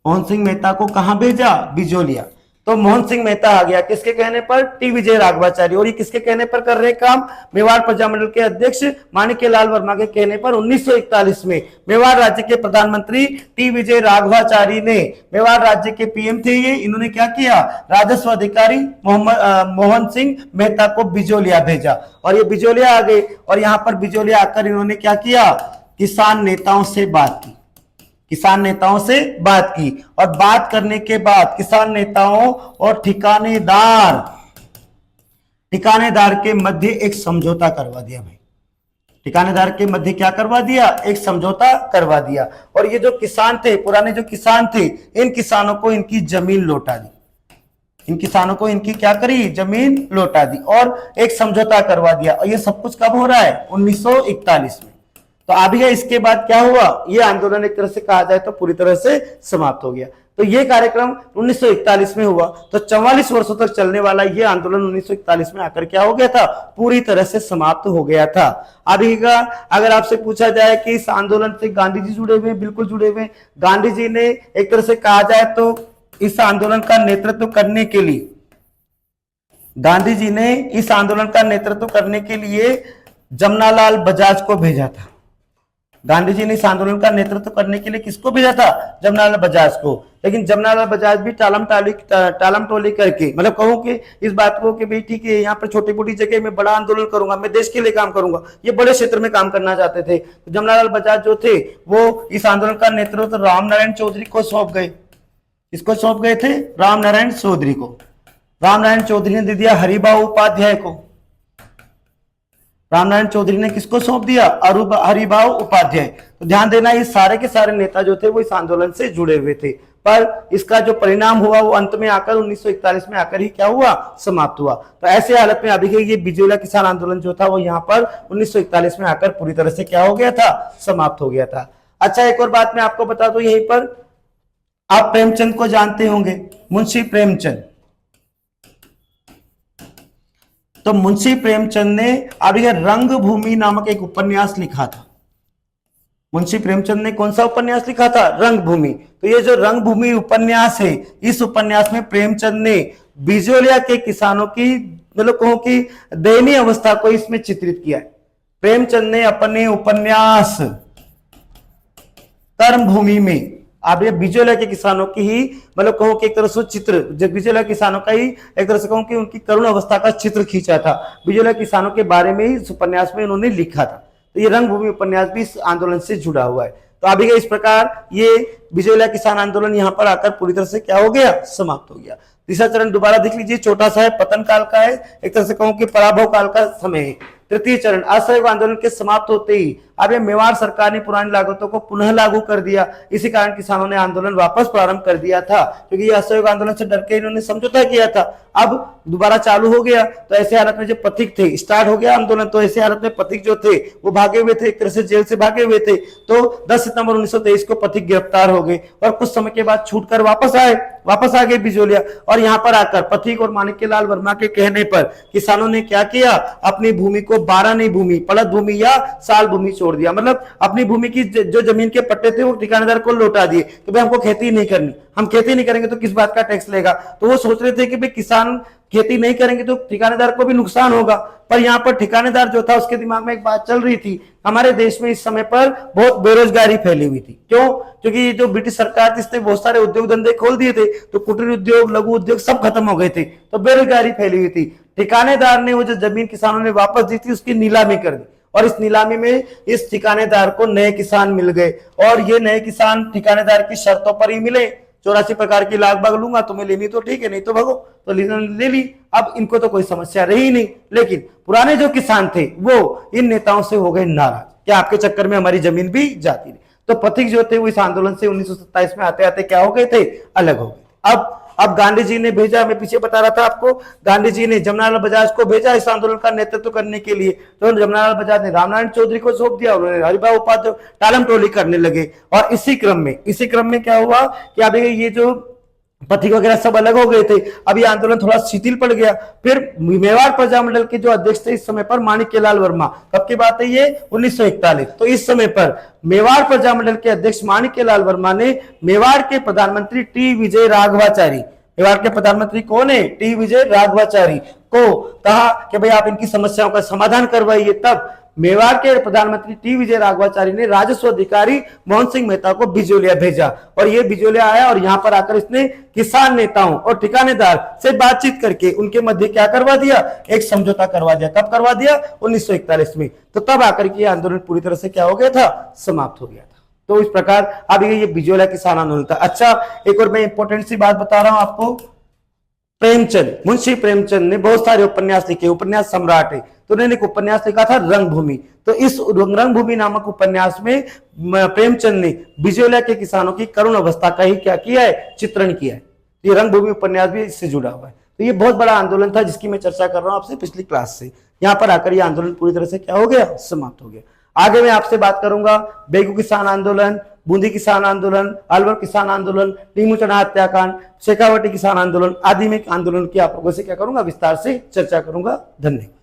मोहन सिंह मेहता को कहां भेजा, बिजोलिया। तो मोहन सिंह मेहता आ गया किसके कहने पर, टी विजय राघवाचारी। और ये किसके कहने पर कर रहे काम, मेवाड़ प्रजामंडल के अध्यक्ष माणिक्यलाल वर्मा के कहने पर 1941 में मेवाड़ राज्य के प्रधानमंत्री टी विजय राघवाचारी ने, मेवाड़ राज्य के पीएम थे ये, इन्होंने क्या किया, राजस्व अधिकारी मोहन सिंह मेहता को बिजोलिया भेजा। और ये बिजोलिया आ गए, और यहां पर बिजोलिया आकर इन्होंने क्या किया, किसान नेताओं से बात की, किसान नेताओं से बात की। और बात करने के बाद किसान नेताओं और ठिकानेदार के मध्य एक समझौता करवा दिया। भाई ठिकानेदार के मध्य क्या करवा दिया, एक समझौता करवा दिया। और ये जो किसान थे, पुराने जो किसान थे, इन किसानों को इनकी जमीन लौटा दी, इन किसानों को इनकी क्या करी, जमीन लौटा दी और एक समझौता करवा दिया। और ये सब कुछ कब हो रहा है, 1941 में। तो अभी इसके बाद क्या हुआ, ये आंदोलन एक तरह से कहा जाए तो पूरी तरह से समाप्त हो गया। तो ये कार्यक्रम 1941 में हुआ। तो 44 वर्षों तक चलने वाला ये आंदोलन 1941 में आकर क्या हो गया था, पूरी तरह से समाप्त हो गया था। अभी का अगर आपसे पूछा जाए कि इस आंदोलन से गांधी जी जुड़े हुए, बिल्कुल जुड़े हुए। गांधी जी ने एक तरह से कहा जाए तो इस आंदोलन का नेतृत्व करने के लिए, गांधी जी ने इस आंदोलन का नेतृत्व करने के लिए जमनालाल बजाज को भेजा था। गांधी जी ने इस आंदोलन का नेतृत्व करने के लिए किसको भेजा था, जमनालाल बजाज को। लेकिन जमनालाल बजाज भी टालम टोली करके, मतलब कहूं कि इस बात को कि भाई ठीक है यहाँ पर छोटी मोटी जगह में बड़ा आंदोलन करूंगा, मैं देश के लिए काम करूंगा, ये बड़े क्षेत्र में काम करना चाहते थे। तो जमनालाल बजाज जो थे वो इस आंदोलन का नेतृत्व राम नारायण चौधरी को सौंप गए। किसको सौंप गए थे, राम नारायण चौधरी को। राम नारायण चौधरी ने दे दिया हरिभाऊ उपाध्याय को। रामनारायण चौधरी ने किसको सौंप दिया, हरिभाऊ उपाध्याय। तो ध्यान देना ये सारे के सारे नेता जो थे वो इस आंदोलन से जुड़े हुए थे, पर इसका जो परिणाम हुआ वो अंत में आकर 1941 में आकर ही क्या हुआ, समाप्त हुआ। तो ऐसे हालत में अभी ये बिजोलिया किसान आंदोलन जो था वो यहाँ पर 1941 में आकर पूरी तरह से क्या हो गया था, समाप्त हो गया था। अच्छा, एक और बात मैं आपको बता दूं, यहीं पर आप प्रेमचंद को जानते होंगे, मुंशी प्रेमचंद। तो मुंशी प्रेमचंद ने अभी रंगभूमि नामक एक उपन्यास लिखा था। मुंशी प्रेमचंद ने कौन सा उपन्यास लिखा था, रंगभूमि। तो ये जो रंगभूमि उपन्यास है, इस उपन्यास में प्रेमचंद ने बिजोलिया के किसानों की, मतलब कहूं कि दयनीय अवस्था को इसमें चित्रित किया है। प्रेमचंद ने अपने उपन्यास कर्मभूमि में अब ये बिजोलिया के किसानों की ही, मतलब कहूं कि एक तरह से चित्र, जब बिजोलिया किसानों का ही एक तरह से कहूं कि उनकी करुण अवस्था का चित्र खींचा था। बिजोलिया किसानों के बारे में ही इस उपन्यास में उन्होंने लिखा था। तो ये रंगभूमि उपन्यास भी इस आंदोलन से जुड़ा हुआ है। तो अभी इस प्रकार ये बिजोलिया किसान आंदोलन यहाँ पर आकर पूरी तरह से क्या हो गया, समाप्त हो गया। तीसरा चरण दोबारा देख लीजिए, छोटा सा है, पतन काल का है, एक तरह से कहूं कि पराभव काल का समय है। तृतीय चरण, असहयोग आंदोलन के समाप्त होते ही अब ये मेवाड़ सरकार ने पुरानी लागतों को पुनः लागू कर दिया। इसी कारण किसानों ने आंदोलन वापस प्रारंभ कर दिया था, क्योंकि ये असहयोग आंदोलन से डर के इन्होंने समझौता किया था। अब दोबारा चालू हो गया। तो ऐसे हालत में जो पथिक थे, स्टार्ट हो गया आंदोलन, तो ऐसे हालत में पथिक जो थे वो भागे हुए थे, एक तरह से जेल से भागे हुए थे। तो 10 सितंबर 1923 को पथिक गिरफ्तार हो गए और कुछ समय के बाद छूटकर वापस आ गए बिजोलिया। और यहाँ पर आकर पथिक और माणिक्यलाल वर्मा के कहने पर किसानों ने क्या किया, अपनी भूमि को बारहनी भूमि, पड़त भूमि या साल भूमि छोड़ दिया। मतलब अपनी भूमि की जो जमीन के पट्टे थे वो ठिकानेदार को लौटा दिए कि भाई हमको खेती नहीं करनी, हम खेती नहीं करेंगे तो किस बात का टैक्स लेगा। तो वो सोच रहे थे कि भाई किसान खेती नहीं करेंगे तो ठिकानेदार को भी नुकसान होगा। पर यहाँ पर ठिकानेदार जो था उसके दिमाग में एक बात चल रही थी, हमारे देश में इस समय पर बहुत बेरोजगारी फैली हुई थी। क्यों? क्योंकि जो ब्रिटिश सरकार थी इसने बहुत सारे उद्योग धंधे खोल दिए थे, तो कुटीर उद्योग, लघु उद्योग सब खत्म हो गए थे, तो बेरोजगारी फैली हुई थी। ठिकानेदार ने वो जो जमीन किसानों ने वापस दी थी उसकी नीलामी कर दी, और इस नीलामी में इस ठिकानेदार को नए किसान मिल गए। और ये नए किसान ठिकानेदार की शर्तों पर ही मिले। 84 प्रकार की लाग बाग लूंगा, तुम्हें लेनी तो ठीक है, नहीं तो भगो। तो ले ली। अब इनको तो कोई समस्या रही नहीं। लेकिन पुराने जो किसान थे वो इन नेताओं से हो गए नाराज, क्या आपके चक्कर में हमारी जमीन भी जाती नहीं। तो पथिक जो थे वो इस आंदोलन से 1927 में आते आते क्या हो गए थे, अलग हो गए। अब गांधी जी ने भेजा, मैं पीछे बता रहा था आपको, गांधी जी ने जमनालाल बजाज को भेजा इस आंदोलन का नेतृत्व करने के लिए। तो जमनालाल बजाज ने रामनारायण चौधरी को सौंप दिया, उन्होंने हरिभाऊ उपाध्याय टालम टोली करने लगे। और इसी क्रम में क्या हुआ कि अभी ये जो पथिक वगैरह सब अलग हो गए थे। अब ये आंदोलन थोड़ा शिथिल पड़ गया। फिर मेवाड़ प्रजामंडल के जो अध्यक्ष थे इस समय पर माणिक्यलाल वर्मा, कब की बात है ये, 1941। तो इस समय पर मेवाड़ प्रजामंडल के अध्यक्ष माणिक्यलाल वर्मा ने मेवाड़ के प्रधानमंत्री टी विजय राघवाचारी, मेवाड़ के प्रधानमंत्री कौन है, टी विजय राघवाचारी को कहा कि भाई आप इनकी समस्याओं का समाधान करवाइए। तब मेवाड़ के प्रधानमंत्री टी विजय राघवाचारी ने राजस्व अधिकारी मोहन सिंह मेहता को बिजोलिया भेजा, और ये बिजोलिया आया और यहां पर आकर इसने किसान नेताओं और ठिकानेदार से बातचीत करके उनके मध्य क्या करवा दिया, एक समझौता करवा दिया। कब करवा दिया, 1941 में। तो तब आकर के आंदोलन पूरी तरह से क्या हो गया था, समाप्त हो गया था। तो इस प्रकार अब ये बिजोलिया किसान आंदोलन था। अच्छा, एक और मैं इंपॉर्टेंट सी बात बता रहा हूं आपको। प्रेमचंद, मुंशी प्रेमचंद ने बहुत सारे उपन्यास लिखे, उपन्यास सम्राट है। तो उन्होंने एक उपन्यास लिखा था रंगभूमि। तो इस रंगभूमि नामक उपन्यास में प्रेमचंद ने बिजोलिया के किसानों की करुण अवस्था का ही क्या किया है, चित्रण किया है। ये रंगभूमि उपन्यास भी इससे जुड़ा हुआ है। तो ये बहुत बड़ा आंदोलन था जिसकी मैं चर्चा कर रहा हूं आपसे पिछली क्लास से। यहाँ पर आकर ये आंदोलन पूरी तरह से क्या हो गया, समाप्त हो गया। आगे मैं आपसे बात करूंगा बेगू किसान आंदोलन, बूंदी किसान आंदोलन, अलवर किसान आंदोलन, टीमू चना हत्याकांड, शेखावटी किसान आंदोलन आदि में आंदोलन की आप लोगों से क्या करूंगा, विस्तार से चर्चा करूंगा। धन्यवाद।